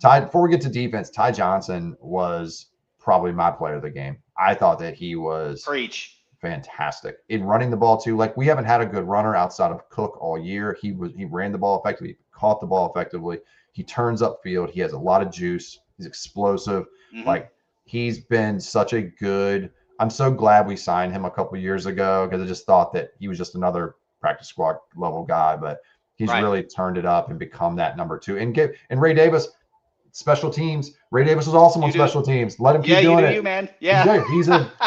Ty, before we get to defense, Ty Johnson was probably my player of the game. I thought that he was fantastic in running the ball too. Like, we haven't had a good runner outside of Cook all year. He ran the ball effectively, caught the ball effectively. He turns upfield. He has a lot of juice. He's explosive. Like, he's been such a good. I'm so glad we signed him a couple of years ago, because I just thought that he was just another practice squad level guy, but he's really turned it up and become that number 2. And Ray Davis, special teams. Ray Davis was awesome on special teams. Let him keep doing it. Man. Yeah.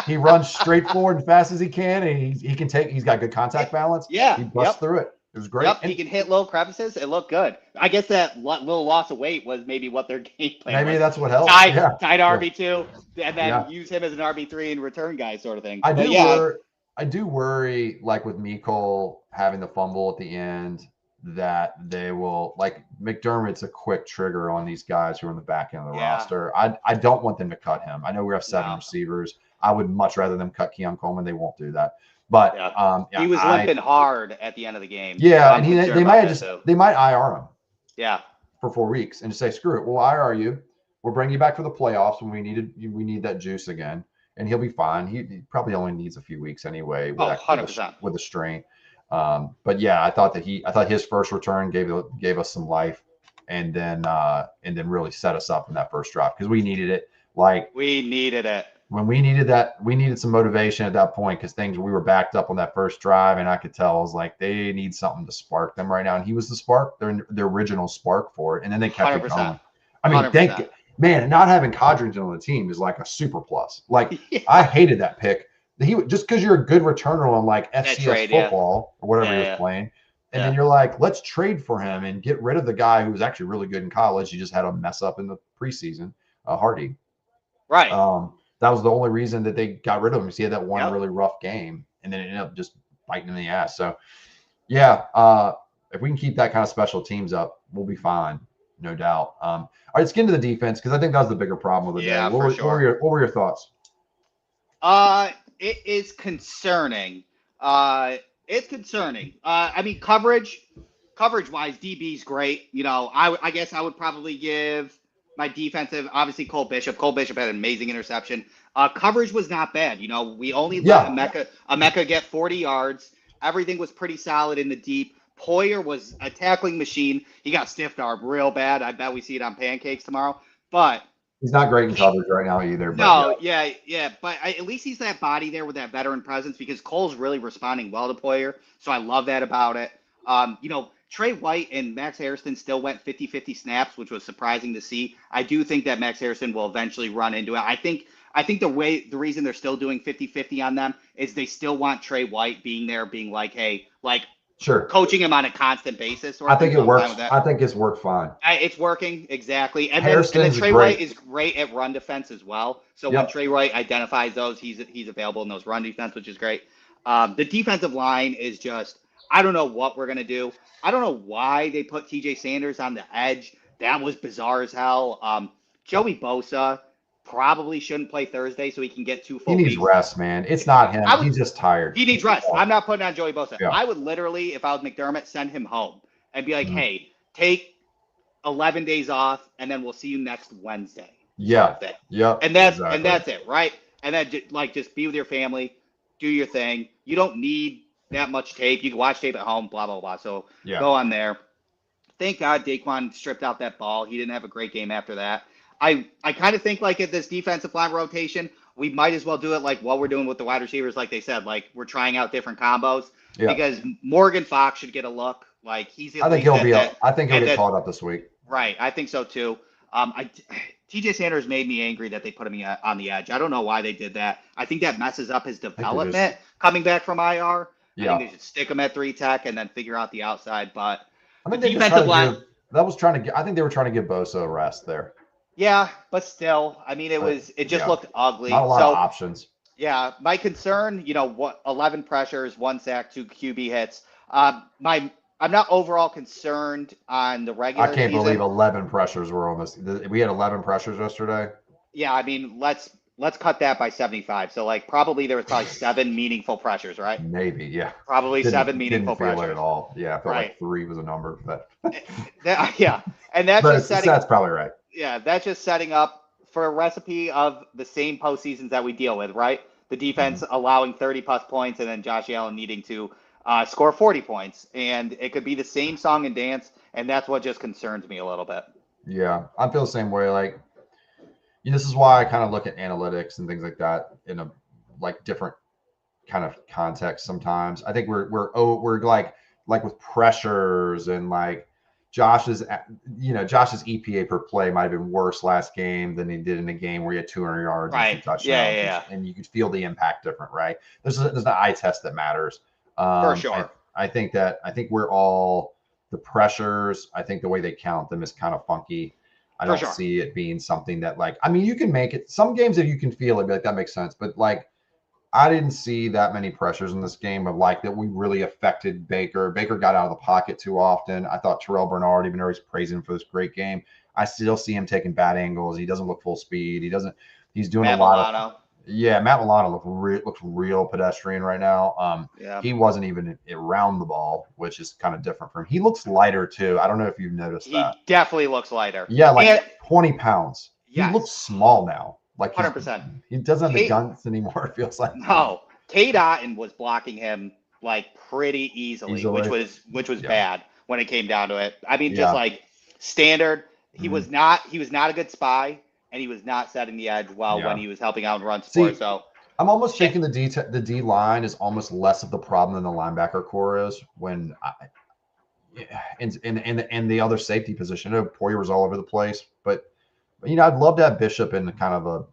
He runs straight forward and fast as he can, and he can take. He's got good contact balance. Yeah. He busts through it. It was great. He can hit low crevices. It looked good. I guess that little loss of weight was maybe what their game plan was. Maybe that's what helped. Tied RB2, and then use him as an RB3 and return guy sort of thing. I do worry, like with Mecole having the fumble at the end, that they will, like, McDermott's a quick trigger on these guys who are in the back end of the roster. I don't want them to cut him. I know we have 7 receivers. I would much rather them cut Keon Coleman. They won't do that. But he was limping hard at the end of the game. Yeah, and they might IR him. Yeah, for 4 weeks and just say, screw it, we'll IR you. We'll bring you back for the playoffs when we need that juice again, and he'll be fine. He probably only needs a few weeks anyway. 100% with a strain. But yeah, I thought his first return gave us some life, and then really set us up in that first drive, because we needed it. Like, we needed it. When we needed some motivation at that point, because we were backed up on that first drive, and I could tell, I was like, they need something to spark them right now. And he was the spark, the original spark for it. And then they kept 100%. It going. I mean, man, not having Codrington on the team is like a super plus. Like, I hated that pick. Just because you're a good returner on like FCS football or whatever he was playing. And then you're like, let's trade for him and get rid of the guy who was actually really good in college. He just had a mess up in the preseason, Hardy. Right. That was the only reason that they got rid of him. He had that one really rough game, and then it ended up just biting in the ass. So, yeah, if we can keep that kind of special teams up, we'll be fine, no doubt. All right, let's get into the defense, because I think that was the bigger problem of the day. What were your thoughts? It is concerning. It's concerning. I mean, coverage-wise, DB's great. You know, I guess I would probably give my defensive, obviously, Cole Bishop. Cole Bishop had an amazing interception. Coverage was not bad. You know, we only let Emeka get 40 yards. Everything was pretty solid in the deep. Poyer was a tackling machine. He got stiffed arm real bad. I bet we see it on pancakes tomorrow. But he's not great in coverage right now either. But But at least he's that body there with that veteran presence, because Cole's really responding well to Poyer. So I love that about it. You know, Trey White and Max Harrison still went 50-50 snaps, which was surprising to see. I do think that Max Harrison will eventually run into it. I think the reason they're still doing 50-50 on them is they still want Trey White being there, being like, hey, like, sure, coaching him on a constant basis. I think it works. I think it's worked fine. It's working, exactly. And then Trey White is great at run defense as well. So when Trey White identifies those, he's available in those run defense, which is great. The defensive line is just, I don't know what we're going to do. I don't know why they put TJ Sanders on the edge. That was bizarre as hell. Joey Bosa probably shouldn't play Thursday so he can get 2 full weeks. He needs rest, man. It's not him. He's just tired. He needs rest. I'm not putting on Joey Bosa. Yeah. I would literally, if I was McDermott, send him home and be like, hey, take 11 days off, and then we'll see you next Wednesday. Yeah. Yeah. And that's it, right? And then just be with your family, do your thing. You don't need that much tape. You can watch tape at home, blah, blah, blah. So go on there. Thank God Daquan stripped out that ball. He didn't have a great game after that. I kind of think, like, at this defensive line rotation, we might as well do it like what we're doing with the wide receivers, like they said. Like, we're trying out different combos. Yeah. Because Morgan Fox should get a look. Like, he's I think he'll get called up this week. Right. I think so, too. TJ Sanders made me angry that they put him on the edge. I don't know why they did that. I think that messes up his development coming back from IR. Yeah. I think they should stick him at 3 tech and then figure out the outside. But I think the defensive line, I think they were trying to give Bosa a rest there. Yeah, but still, I mean, it just looked ugly. Not a lot of options. Yeah, my concern, 11 pressures, 1 sack, 2 QB hits. I'm not overall concerned on the I regular can't believe season. 11 pressures were almost. We had 11 pressures yesterday. Yeah, I mean, let's cut that by 75. So like probably there was probably 7 meaningful pressures, right? Maybe, yeah. Probably seven Didn't meaningful feel it at pressures. all. Yeah, I felt Right. like 3 was a number, but Yeah, and that's but just setting. that's probably right. Yeah, that's just setting up for a recipe of the same postseasons that we deal with, right? The defense allowing 30 plus points and then Josh Allen needing to score 40 points. And it could be the same song and dance. And that's what just concerns me a little bit. Yeah, I feel the same way. Like, this is why I kind of look at analytics and things like that in a like different kind of context sometimes. I think we're like with pressures and like Josh's EPA per play might have been worse last game than he did in a game where he had 200 yards and 2 Right. touchdowns. Yeah. And you could feel the impact different, right? There's an eye test that matters. For sure. I think we're all the pressures. I think the way they count them is kind of funky. I don't see it being something that like, I mean, you can make it some games that you can feel it, be like that makes sense. But like, I didn't see that many pressures in this game of like that we really affected Baker. Baker got out of the pocket too often. I thought Terrell Bernard, even though he's praising him for this great game, I still see him taking bad angles. He doesn't look full speed. He's doing Matt a lot Milano. of. Yeah, Matt Milano looks real pedestrian right now. He wasn't even around the ball, which is kind of different from him. He looks lighter too. I don't know if you've noticed that. He definitely looks lighter. Yeah, like 20 pounds. Yes. He looks small now. Like 100%. He doesn't have the guns anymore, it feels like. No. Cade Otton was blocking him like pretty easily. which was bad when it came down to it. I mean, just like standard. He was not a good spy, and he was not setting the edge well when he was helping out in run support. So I'm almost thinking the D line is almost less of the problem than the linebacker core is when in the other safety position. I know Poyer was all over the place, but I'd love to have Bishop in kind of a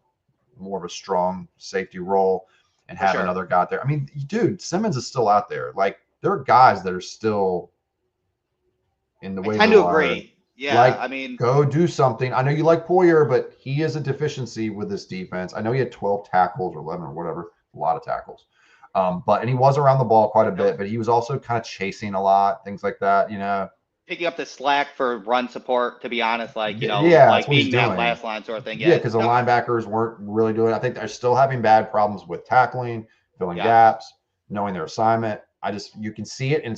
more of a strong safety role and have another guy there. I mean, dude, Simmons is still out there. Like, there are guys that are still in the way. I tend to agree. Yeah, like, I mean, go do something. I know you like Poyer, but he is a deficiency with this defense. I know he had 12 tackles or 11 or whatever, a lot of tackles. And he was around the ball quite a bit, but he was also kind of chasing a lot, things like that, Picking up the slack for run support, to be honest, like, like being that last line sort of thing. Yeah, because the linebackers weren't really doing it. I think they're still having bad problems with tackling, filling gaps, knowing their assignment. You can see it. And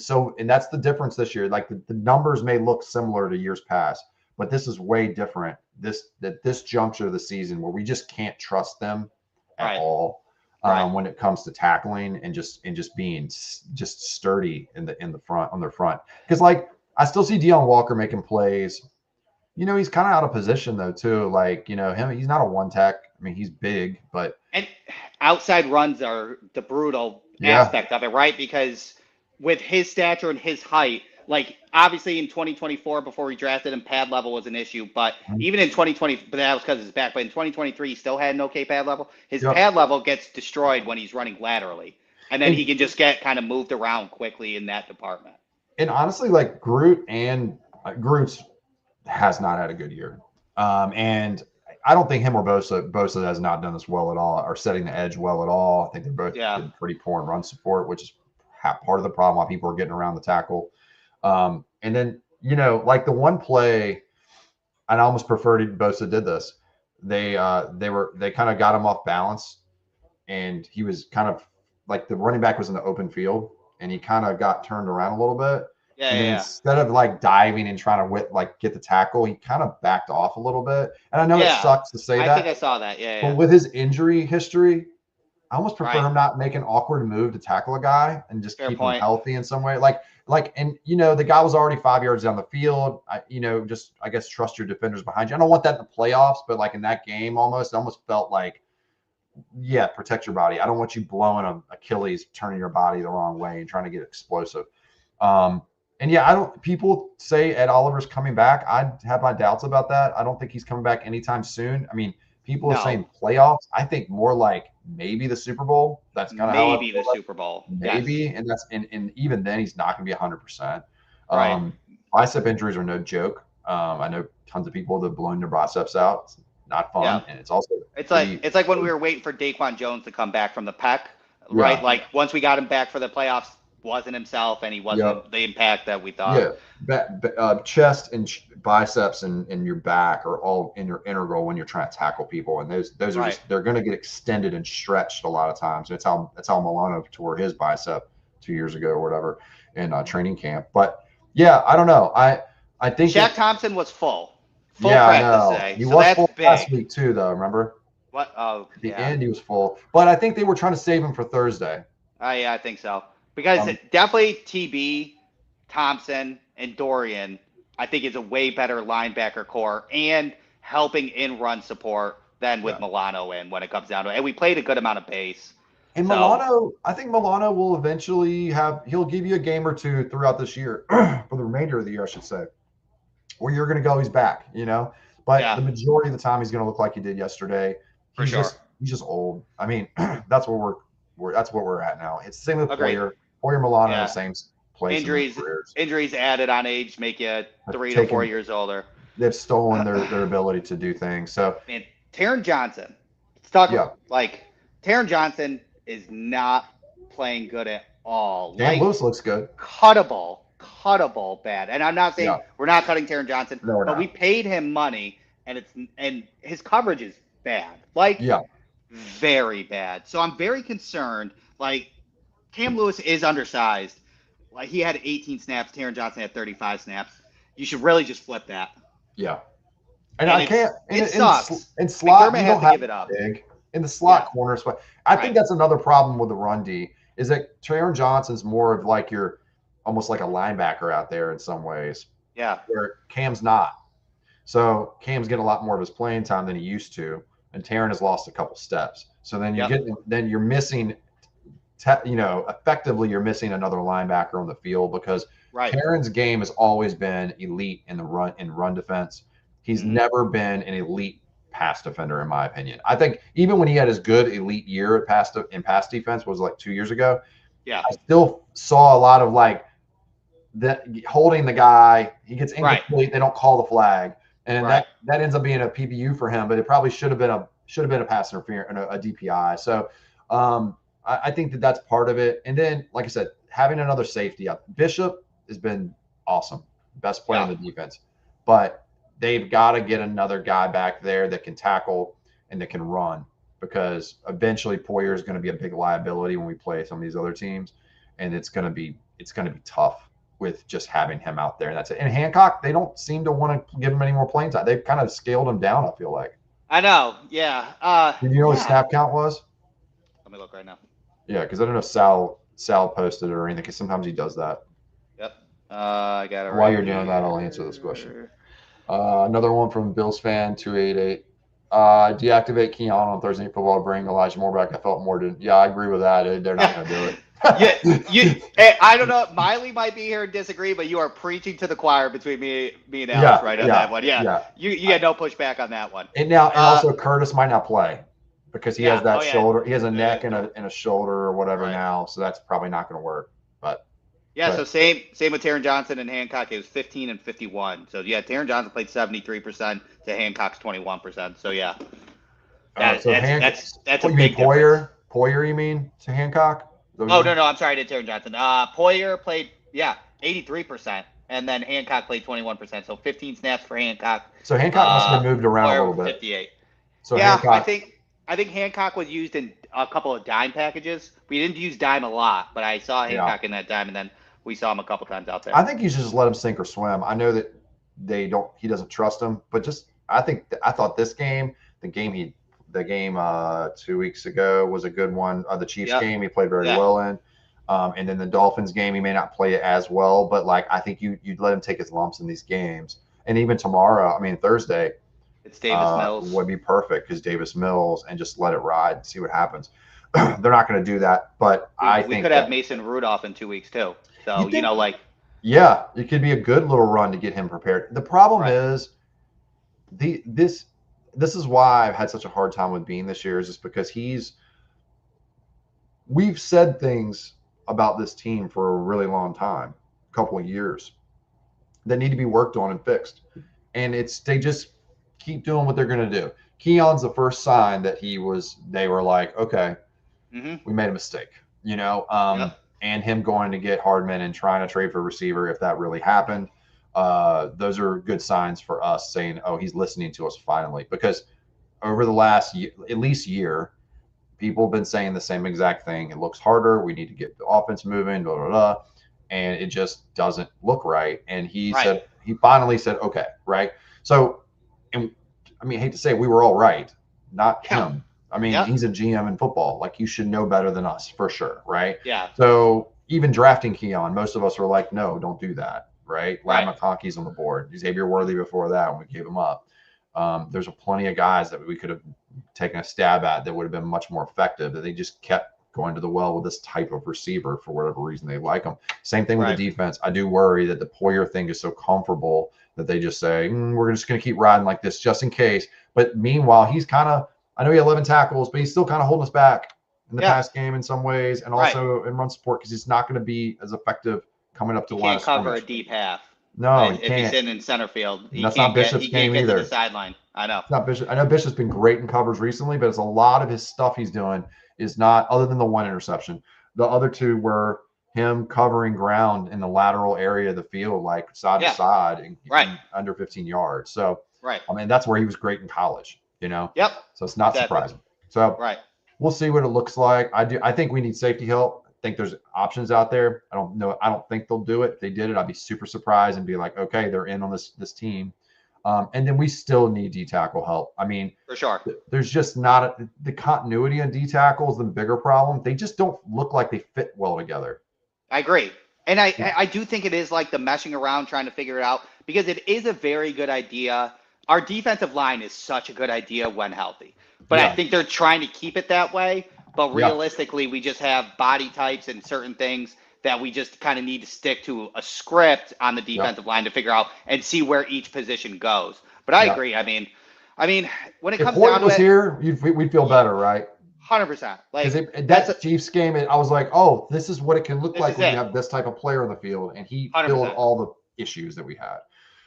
that's the difference this year. Like the numbers may look similar to years past, but this is way different. This juncture of the season where we just can't trust them at all. When it comes to tackling and just being just sturdy in the front on their front. Because like I still see Deion Walker making plays. He's kind of out of position though too. Like, him, he's not a one tech. I mean, he's big, but outside runs are the brutal aspect of it, right? Because with his stature and his height, like obviously in 2024 before we drafted him, pad level was an issue. But even in 2020, but that was because of his back. But in 2023, he still had an okay pad level. His pad level gets destroyed when he's running laterally, and then he can just get kind of moved around quickly in that department. And honestly, like Groot's has not had a good year, and I don't think him or Bosa has not done this well at all, or setting the edge well at all. I think they're both been pretty poor in run support, which is part of the problem why people are getting around the tackle. And then, like the one play, I almost preferred Bosa did this. They kind of got him off balance, and he was kind of like the running back was in the open field, and he kind of got turned around a little bit. Instead of like diving and trying to get the tackle, he kind of backed off a little bit. And I know it sucks to say that. I think I saw that. But with his injury history, I almost prefer him not make an awkward move to tackle a guy and just keep him healthy in some way. And the guy was already 5 yards down the field. I guess trust your defenders behind you. I don't want that in the playoffs, but like in that game, it almost felt like, protect your body. I don't want you blowing an Achilles, turning your body the wrong way and trying to get explosive. People say Ed Oliver's coming back. I have my doubts about that. I don't think he's coming back anytime soon. I mean, people are saying playoffs. I think more like maybe the Super Bowl. That's kind of maybe the Super Bowl. Maybe, and that's and even then he's not going to be 100%. Right. Bicep injuries are no joke. I know tons of people that have blown their biceps out. not fun, and it's also it's like when we were waiting for Daquan Jones to come back from the PEC, right? Like once we got him back for the playoffs, wasn't himself, and he wasn't the impact that we thought. Chest and biceps and your back are all integral when you're trying to tackle people, and those are just, they're going to get extended and stretched a lot of times. That's how Milano tore his bicep 2 years ago or whatever in training camp. But yeah, I don't know. I think Shaq Thompson was full practice day. He was full last week too, though. Remember? What? Oh, the end he was full, but I think they were trying to save him for Thursday. Yeah, I think so, because definitely TB, Thompson, and Dorian, I think is a way better linebacker core and helping in run support than with Milano in when it comes down to it. And we played a good amount of base. And Milano, I think Milano will eventually he'll give you a game or two throughout this year, for the remainder of the year, I should say, where you're going to go, he's back, But the majority of the time, he's going to look like he did yesterday. He's just old. I mean, that's where we're at now. It's the same with Poyer, Milano, same place. Injuries added on age make you 3 to 4 years older. They've stolen their ability to do things. So, man, Taron Johnson. Let's talk like Taron Johnson is not playing good at all. Dan Lewis looks good. Cuttable bad. And I'm not saying we're not cutting Taron Johnson, but we paid him money, and his coverage is bad. Very bad. So I'm very concerned. Like, Cam Lewis is undersized. Like, he had 18 snaps. Taron Johnson had 35 snaps. You should really just flip that. Yeah. And I can't. It sucks. In slot, McDermott you has don't to have give it up. Big. In the slot corners, but I think that's another problem with the run D is that Taron Johnson's more of like almost like a linebacker out there in some ways. Yeah. Where Cam's not. So Cam's getting a lot more of his playing time than he used to, and Taron has lost a couple steps. So then you're missing, effectively you're missing another linebacker on the field because Taron's game has always been elite in run defense. He's never been an elite pass defender, in my opinion. I think even when he had his good elite year in pass defense was like 2 years ago. Yeah, I still saw a lot of holding the guy. He gets incomplete. They don't call the flag, and that ends up being a PBU for him. But it probably should have been a pass interference and a DPI. So I think that's part of it. And then, like I said, having another safety up. Bishop has been awesome, best player on the defense, but they've got to get another guy back there that can tackle and that can run, because eventually Poyer is going to be a big liability when we play some of these other teams, and it's going to be tough with just having him out there. And that's it. And Hancock, they don't seem to want to give him any more playing time. They've kind of scaled him down, I feel like. I know. Yeah. Did you know what his snap count was? Let me look right now. Yeah, because I don't know if Sal posted it or anything, because sometimes he does that. Yep. I got it. While you're doing that, I'll answer this question. Another one from Bills fan 288. Deactivate Keon on Thursday Night Football to bring Elijah Moore back. I felt more than I agree with that. They're not going to do it. I don't know. Miley might be here and disagree, but you are preaching to the choir between me and Alex on that one. You get no pushback on that one. And also Curtis might not play because he has that shoulder. He has a neck and a shoulder or whatever now, so that's probably not going to work. But so same with Taron Johnson and Hancock. It was 15 and 51. So Taron Johnson played 73% to Hancock's 21%. So that's a big difference. Poyer, you mean to Hancock? No, I'm sorry, to Taron Johnson. Poyer played 83%, and then Hancock played 21%. So 15 snaps for Hancock. So Hancock must have been moved around Poyer a little bit. 58. So Hancock, I think Hancock was used in a couple of dime packages. We didn't use dime a lot, but I saw Hancock in that dime, and then we saw him a couple times out there. I think you should just let him sink or swim. I know that he doesn't trust him, but I thought this game, the game 2 weeks ago was a good one. The Chiefs game he played very well in, and then the Dolphins game he may not play it as well, but I think you'd let him take his lumps in these games. And even tomorrow, Thursday, it's Davis Mills would be perfect because Davis Mills, and just let it ride and see what happens. They're not going to do that, but I think we could have Mason Rudolph in 2 weeks too. So it could be a good little run to get him prepared. The problem is this is why I've had such a hard time with Bean this year, is just because we've said things about this team for a really long time, a couple of years, that need to be worked on and fixed. And keep doing what they're going to do. Keon's the first sign that they were like, okay, we made a mistake, and him going to get Hardman and trying to trade for a receiver, if that really happened, those are good signs for us saying, oh, he's listening to us finally. Because over the last at least year, people have been saying the same exact thing. It looks harder. We need to get the offense moving, blah, blah, blah, and it just doesn't look right. And he finally said, okay, right? So, and I mean, I hate to say it, we were all right, not him. I mean, he's a GM in football. Like, you should know better than us for sure, right? Yeah. So even drafting Keon, most of us were like, no, don't do that, right? Lad McConkey's on the board. Xavier Worthy before that when we gave him up. There's plenty of guys that we could have taken a stab at that would have been much more effective, that they just kept going to the well with this type of receiver for whatever reason they like them. Same thing with the defense. I do worry that the Poyer thing is so comfortable that they just say, we're just going to keep riding like this just in case. But meanwhile, he's kind of, I know he had 11 tackles, but he's still kind of holding us back in the pass game in some ways, and also in run support, because he's not going to be as effective coming up to the line. Can't cover a deep half. No, he if can't. He's sitting in center field. That's not Bishop's game either. To the sideline. I know. It's not Bishop. I know Bishop's been great in coverage recently, but it's a lot of his stuff he's doing is not, other than the one interception. The other two were him covering ground in the lateral area of the field, like side to side, and under 15 yards. So, I mean, that's where he was great in college, Yep. So it's not surprising. So we'll see what it looks like. I think we need safety help. I think there's options out there. I don't know. I don't think they'll do it. If they did it, I'd be super surprised and be like, okay, they're in on this team. And then we still need D tackle help. I mean, for sure. There's just not the continuity on D tackle is the bigger problem. They just don't look like they fit well together. I agree. And I do think it is like the meshing around, trying to figure it out, because it is a very good idea. Our defensive line is such a good idea when healthy, but I think they're trying to keep it that way. But realistically, we just have body types and certain things that we just kind of need to stick to a script on the defensive line to figure out and see where each position goes. But I agree. I mean, when it comes down to it, here, we'd feel better, right? 100%. Like that's a Chiefs game, and I was like, oh, this is what it can look like when you have this type of player on the field, and he 100%. Filled all the issues that we had.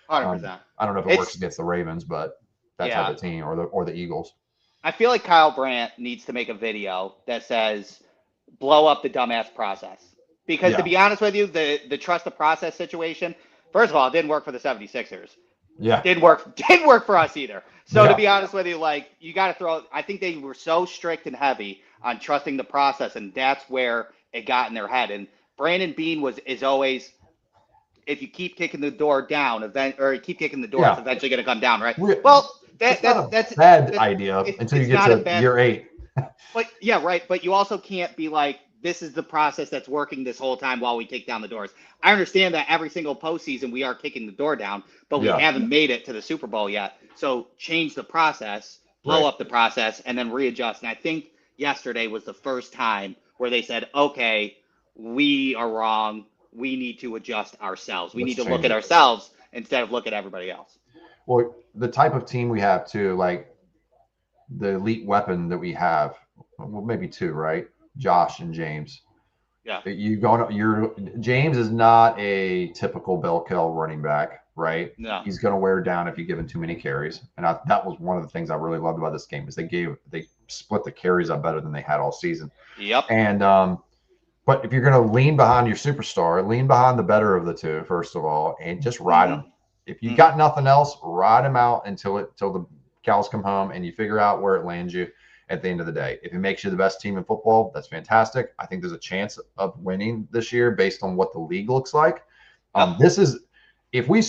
100%. I don't know if it works against the Ravens, but that type of team or the Eagles. I feel like Kyle Brandt needs to make a video that says, blow up the dumbass process. Because to be honest with you, the trust the process situation, first of all, it didn't work for the 76ers. Yeah. Didn't work for us either. So to be honest with you, like, you got to throw, I think they were so strict and heavy on trusting the process, and that's where it got in their head. And Brandon Beane is always, if you keep kicking the door down, it's eventually going to come down, right? Well, that's a bad idea until you get to year 8. But but you also can't be like, this is the process that's working this whole time while we kick down the doors. I understand that every single postseason we are kicking the door down, but we haven't made it to the Super Bowl yet. So change the process, blow up the process, and then readjust. And I think yesterday was the first time where they said, okay, we are wrong. We need to adjust ourselves. We need to look at ourselves instead of look at everybody else. Well, the type of team we have too, like the elite weapon that we have, well, maybe 2, right? Josh and James. Yeah. James is not a typical bell cow running back, right? No. He's going to wear down if you give him too many carries. And that was one of the things I really loved about this game is they split the carries up better than they had all season. Yep. And but if you're going to lean behind your superstar, lean behind the better of the two, first of all, and just ride them. If you got nothing else, ride them out until the cows come home and you figure out where it lands you. At the end of the day, if it makes you the best team in football, that's fantastic. I think there's a chance of winning this year based on what the league looks like. This is, if we,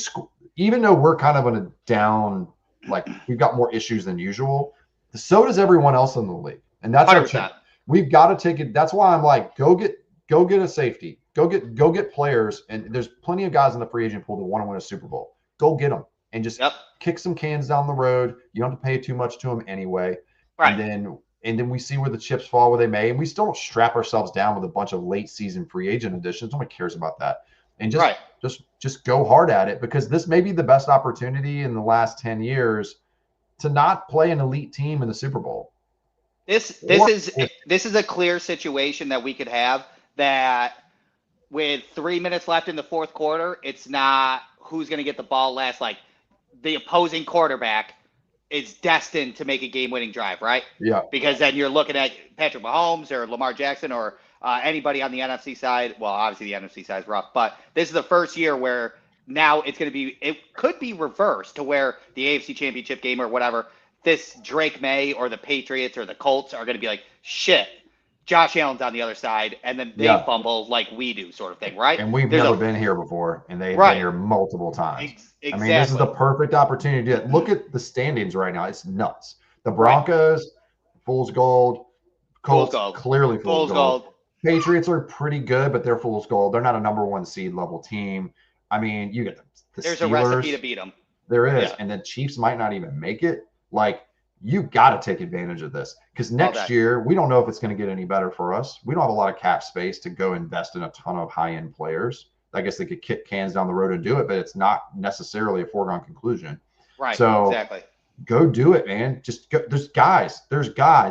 even though we're kind of on a down, like we've got more issues than usual, so does everyone else in the league, and that's 100%. Our chance. We've got to take it. That's why I'm like, go get a safety, go get players, and there's plenty of guys in the free agent pool that want to win a Super Bowl. Go get them and just kick some cans down the road. You don't have to pay too much to them anyway. Right. And then we see where the chips fall where they may, and we still don't strap ourselves down with a bunch of late season free agent additions. Nobody cares about that. And just go hard at it, because this may be the best opportunity in the last 10 years to not play an elite team in the Super Bowl. This is a clear situation that we could have, that with 3 minutes left in the fourth quarter, it's not who's going to get the ball last. Like, the opposing quarterback is destined to make a game-winning drive, right? Yeah. Because then you're looking at Patrick Mahomes or Lamar Jackson or anybody on the NFC side. Well, obviously the NFC side is rough, but this is the first year where now it could be reversed to where the AFC Championship game or whatever, this Drake May or the Patriots or the Colts are going to be like, shit, Josh Allen's on the other side, and then they fumble like we do, sort of thing, right? And we've never been here before, and they've been here multiple times. Exactly. I mean, this is the perfect opportunity to do it. Look at the standings right now. It's nuts. The Broncos, fool's gold. Colts, clearly fool's gold. Patriots are pretty good, but they're fool's gold. They're not a number 1 seed level team. I mean, you get the There's Steelers. a recipe to beat them. There is. Yeah. And the Chiefs might not even make it. Like, you got to take advantage of this because next year, we don't know if it's going to get any better for us. We don't have a lot of cap space to go invest in a ton of high-end players. I guess they could kick cans down the road and do it, but it's not necessarily a foregone conclusion. Right. So exactly. Go do it, man. Just go. There's guys,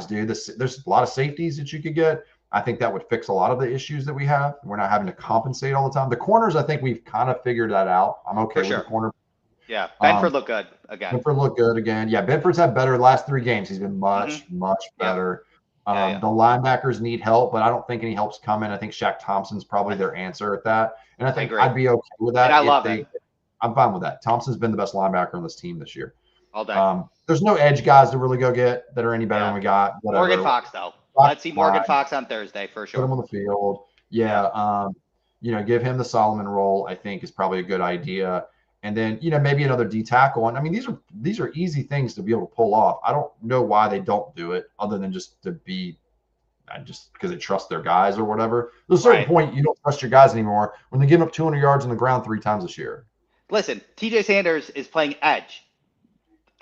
dude. There's a lot of safeties that you could get. I think that would fix a lot of the issues that we have. We're not having to compensate all the time. The corners, I think we've kind of figured that out. I'm okay with the corner. Yeah, Benford looked good again. Benford looked good again. Yeah, Benford's had better last 3 games. He's been much better. The linebackers need help, but I don't think any help's coming. I think Shaq Thompson's probably their answer at that. And I think I'd be okay with that. And I love it. I'm fine with that. Thompson's been the best linebacker on this team this year. All day. There's no edge guys to really go get that are any better than we got. Whatever. Morgan Fox, though. Let's see Morgan Fox on Thursday for sure. Put him on the field. Yeah. Give him the Solomon role, I think, is probably a good idea. And then, maybe another D tackle. And I mean, these are easy things to be able to pull off. I don't know why they don't do it other than just because they trust their guys or whatever. There's a certain point you don't trust your guys anymore when they give up 200 yards on the ground 3 times this year. Listen, TJ Sanders is playing edge.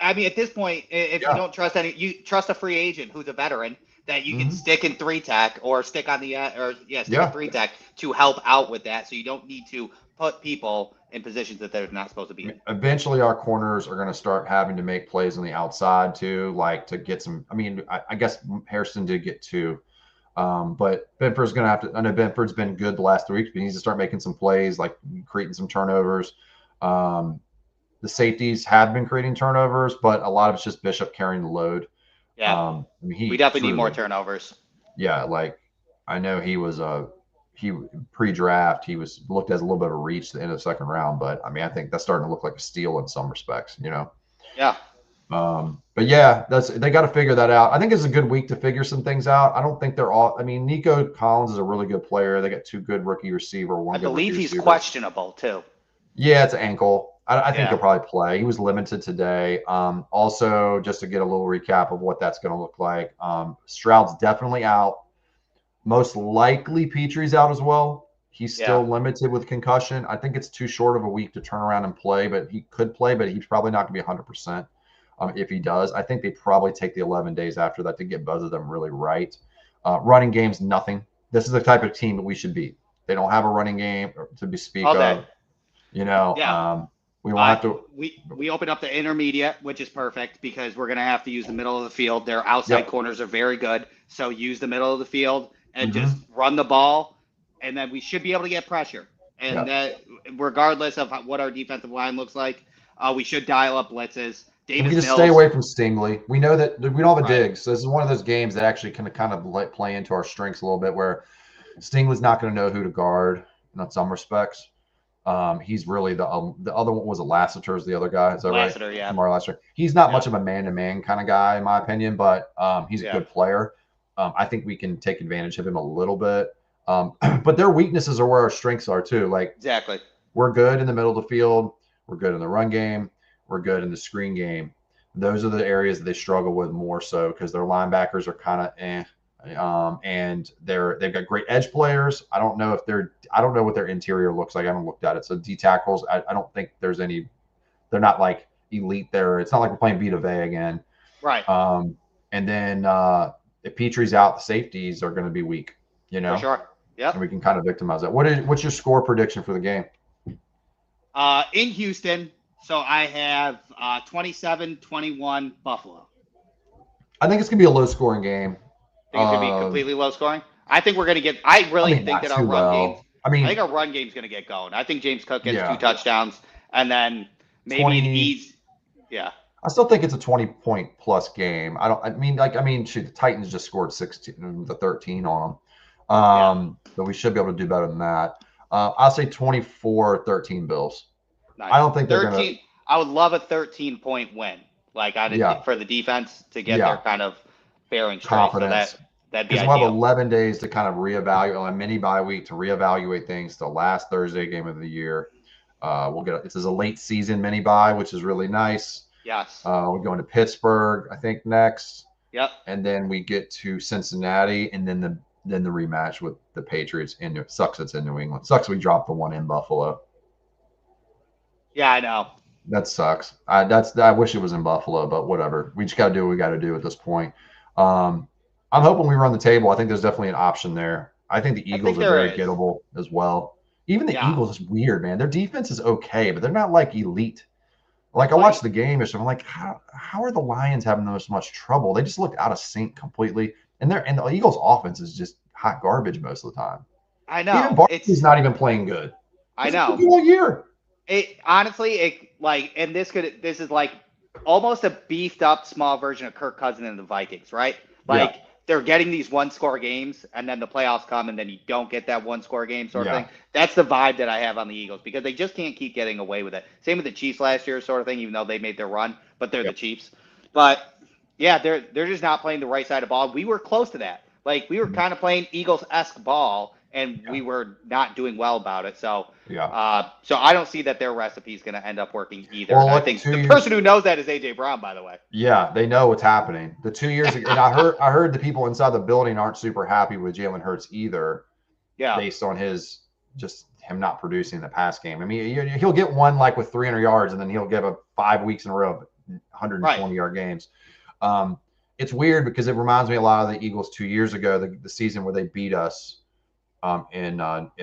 I mean, at this point, if you don't trust you trust a free agent who's a veteran that you can stick in 3-tech or stick on the in 3-tech to help out with that. So you don't need to put people in positions that they're not supposed to be in. Eventually, our corners are going to start having to make plays on the outside too, like to get some. I mean, I guess Harrison did get 2, but Benford's going to have to. I know Benford's been good the last 3 weeks, but he needs to start making some plays, like creating some turnovers. The safeties have been creating turnovers, but a lot of it's just Bishop carrying the load. Yeah, we definitely need more turnovers. Yeah, like I know he was pre-draft. He was looked as a little bit of a reach at the end of the 2nd round, but I mean, I think that's starting to look like a steal in some respects. Yeah. But yeah, they got to figure that out. I think it's a good week to figure some things out. I don't think they're all. I mean, Nico Collins is a really good player. They got 2 good rookie receiver. I believe he's questionable too. Yeah, it's an ankle. I think he'll probably play. He was limited today. Also, just to get a little recap of what that's going to look like, Stroud's definitely out. Most likely Petrie's out as well. He's still limited with concussion. I think it's too short of a week to turn around and play, but he could play, but he's probably not going to be 100% if he does. I think they probably take the 11 days after that to get both of them really right. Running game's nothing. This is the type of team that we should beat. They don't have a running game to speak of. We won't have to. We open up the intermediate, which is perfect because we're going to have to use the middle of the field. Their outside corners are very good, so use the middle of the field and just run the ball, and then we should be able to get pressure. And that, regardless of what our defensive line looks like, we should dial up blitzes. We can just stay away from Stingley. We know that we don't have a dig, so this is one of those games that actually can kind of play into our strengths a little bit, where Stingley's not going to know who to guard in some respects. He's really the other one was Lassiter's the other guy. Is that right? Lassiter, yeah. Lamar Lassiter. He's not much of a man-to-man kind of guy, in my opinion, but he's a good player. I think we can take advantage of him a little bit. But their weaknesses are where our strengths are too. Like exactly, we're good in the middle of the field. We're good in the run game. We're good in the screen game. Those are the areas that they struggle with more so because their linebackers are kind of and they've got great edge players. I don't know what their interior looks like. I haven't looked at it. So D tackles, I don't think there's any. They're not like elite there. It's not like we're playing Vita Vea again. Right. And then if Petrie's out, the safeties are going to be weak. For sure. Yeah. And we can kind of victimize that. What's your score prediction for the game? In Houston, so I have 27-21 Buffalo. I think it's going to be a low-scoring game. Think it's going to be completely low-scoring? I think we're going to get – I think that our run game – I think our run game's going to get going. I think James Cook gets 2 touchdowns, and then maybe an easy – yeah. I still think it's a 20-point plus game. Shoot, the Titans just scored 13 on them. So we should be able to do better than that. I'll say 24-13 Bills. Nice. I don't think they're 13. going to. I would love a 13-point win, for the defense to get their kind of bearing straight. Confidence. So that'd be because ideal. we'll have 11 days to kind of reevaluate, a mini bye week to reevaluate things. The last Thursday game of the year. This is a late season mini bye, which is really nice. Yes. We're going to Pittsburgh, I think, next. Yep. And then we get to Cincinnati, and then the rematch with the Patriots. Sucks it's in New England. Sucks we dropped the one in Buffalo. Yeah, I know. That sucks. I wish it was in Buffalo, but whatever. We just got to do what we got to do at this point. I'm hoping we run the table. I think there's definitely an option there. I think the Eagles are very gettable as well. Even the Eagles is weird, man. Their defense is okay, but they're not like elite. Like, I watched the game, and I'm like, how are the Lions having this much trouble? They just looked out of sync completely. And the Eagles' offense is just hot garbage most of the time. I know. Even Barkley's not even playing good. I know. All year. This is like almost a beefed up small version of Kirk Cousins and the Vikings, right? They're getting these one-score games, and then the playoffs come, and then you don't get that one-score game sort of thing. That's the vibe that I have on the Eagles because they just can't keep getting away with it. Same with the Chiefs last year sort of thing, even though they made their run, but they're the Chiefs. But, yeah, they're just not playing the right side of ball. We were close to that. Like, we were kind of playing Eagles-esque ball, and we were not doing well about it. So, so I don't see that their recipe is going to end up working either. Well, I think the person who knows that is A.J. Brown, by the way. Yeah, they know what's happening. The 2 years ago, and I heard the people inside the building aren't super happy with Jalen Hurts either. Yeah, based on him not producing the pass game. I mean, he'll get one like with 300 yards, and then he'll give a 5 weeks in a row of 120-yard games. It's weird because it reminds me a lot of the Eagles 2 years ago, the season where they beat us. In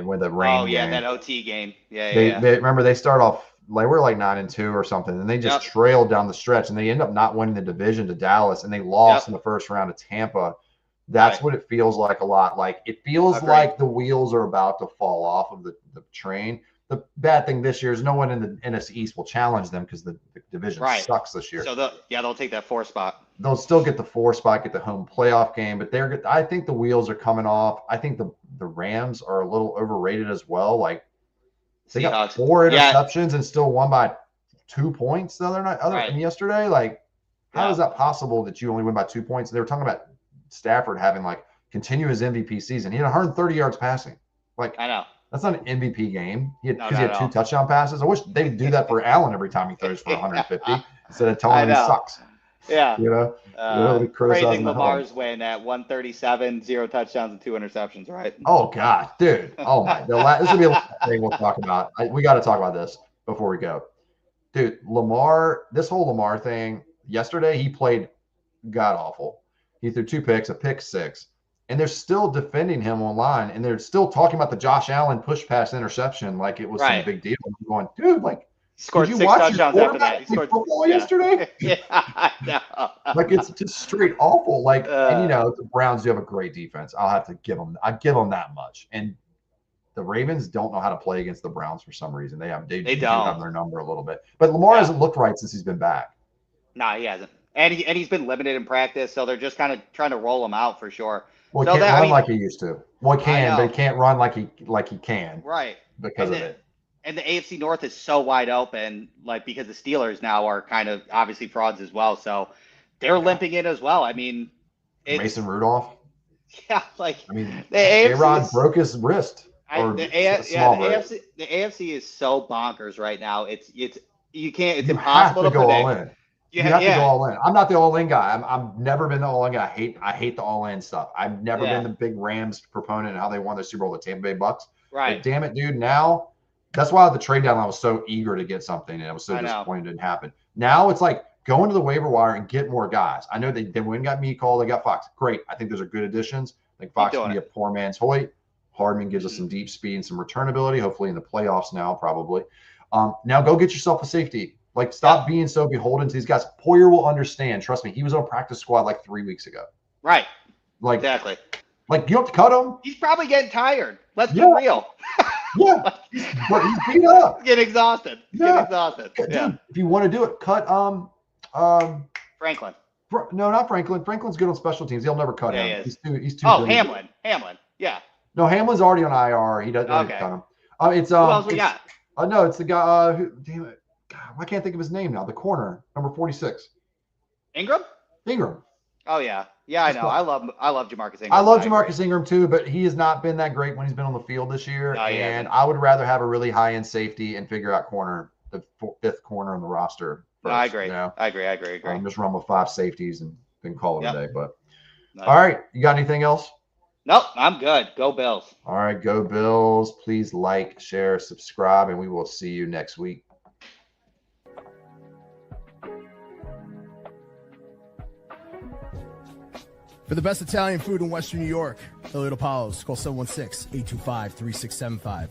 with the rain game. That OT game. They remember they start off like we're like 9-2 or something, and they just trailed down the stretch, and they end up not winning the division to Dallas, and they lost in the first round of Tampa. That's what it feels like a lot. Like it feels like the wheels are about to fall off of the train. The bad thing this year is no one in the NFC East will challenge them because the division sucks this year. So they'll take that 4 spot. They'll still get the 4 spot, get the home playoff game, but I think the wheels are coming off. I think the Rams are a little overrated as well. Like they got 4 interceptions and still won by 2 points the other night. Yesterday. Like, how is that possible that you only win by 2 points? They were talking about Stafford having like continuous MVP season. He had 130 yards passing. Like, I know. That's not an MVP game. He had 2 touchdown passes. I wish they would do that for Allen every time he throws for 150 instead of telling him he sucks. Yeah. Praising Lamar's win at 137, 0 touchdowns and 2 interceptions, right? Oh, God, dude. Oh, my. This will be the last thing we'll talk about. We got to talk about this before we go. Dude, this whole Lamar thing, yesterday he played god-awful. He threw 2 picks, a pick 6. And they're still defending him online, and they're still talking about the Josh Allen push pass interception like it was some big deal. I'm going, dude, like, scored 6 touchdowns after that. He scored football yesterday. I know. Like, it's just straight awful. Like, and the Browns do have a great defense. I'd give them that much. And the Ravens don't know how to play against the Browns for some reason. They do have their number a little bit. But Lamar hasn't looked right since he's been back. No, he hasn't. And he's been limited in practice, so they're just kind of trying to roll him out for sure. Well, he can't run like he used to. Well, he can, but he can't run like he can. Right. Because of it. And the AFC North is so wide open, like because the Steelers now are kind of obviously frauds as well. So they're limping in as well. I mean, Mason Rudolph. Yeah, like the A-Rod broke his wrist. The AFC is so bonkers right now. It's impossible to go predict. All in. You have to go all in. I'm not the all in guy. I've never been the all in guy. I hate the all in stuff. I've never been the big Rams proponent and how they won the Super Bowl, the Tampa Bay Bucs. Right. But damn it, dude. Now that's why the trade deadline I was so eager to get something, and I was so disappointed it didn't happen. Now it's like go into the waiver wire and get more guys. I know they went and got Mecole, they got Fox. Great. I think those are good additions. I think Fox can be a poor man's Hoyt. Hardman gives us some deep speed and some return ability, hopefully in the playoffs now, probably. Now go get yourself a safety. Like, stop being so beholden to these guys. Poyer will understand. Trust me. He was on practice squad like 3 weeks ago. Right. Like, exactly. Like, you have to cut him. He's probably getting tired. Let's be real. Yeah. He's beat up. Getting exhausted. Dude, if you want to do it, cut Franklin. No, not Franklin. Franklin's good on special teams. He'll never cut Yeah, him. he is. He's too Oh, good. Hamlin. Yeah. No, Hamlin's already on IR. He doesn't Okay. cut him. Who else we got? No, it's the guy. Damn it! God, I can't think of his name now. The corner, number 46. Ingram. Oh yeah, I know. I love Jamarcus Ingram. I love Jamarcus Ingram too, but he has not been that great when he's been on the field this year. No, and I would rather have a really high end safety and figure out the fifth corner on the roster. First, no, I agree. You know? I agree. Just run with 5 safeties and then call it a day. But no, all right, you got anything else? Nope, I'm good. Go Bills. All right, go Bills. Please like, share, subscribe, and we will see you next week. For the best Italian food in Western New York, Elliot Apollos, call 716-825-3675.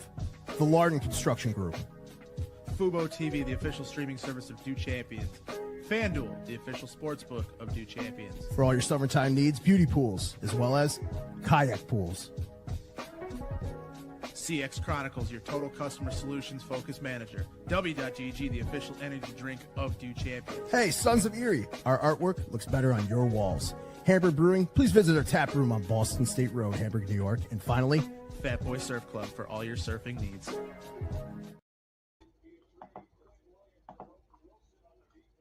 The Lardon Construction Group. Fubo TV, the official streaming service of Do Champions. FanDuel, the official sports book of Do Champions. For all your summertime needs, beauty pools, as well as kayak pools. CX Chronicles, your total customer solutions focused manager. W.GG, the official energy drink of Do Champions. Hey, Sons of Erie, our artwork looks better on your walls. Hamburg Brewing, please visit our tap room on Boston State Road, Hamburg, New York. And finally, Fat Boy Surf Club for all your surfing needs.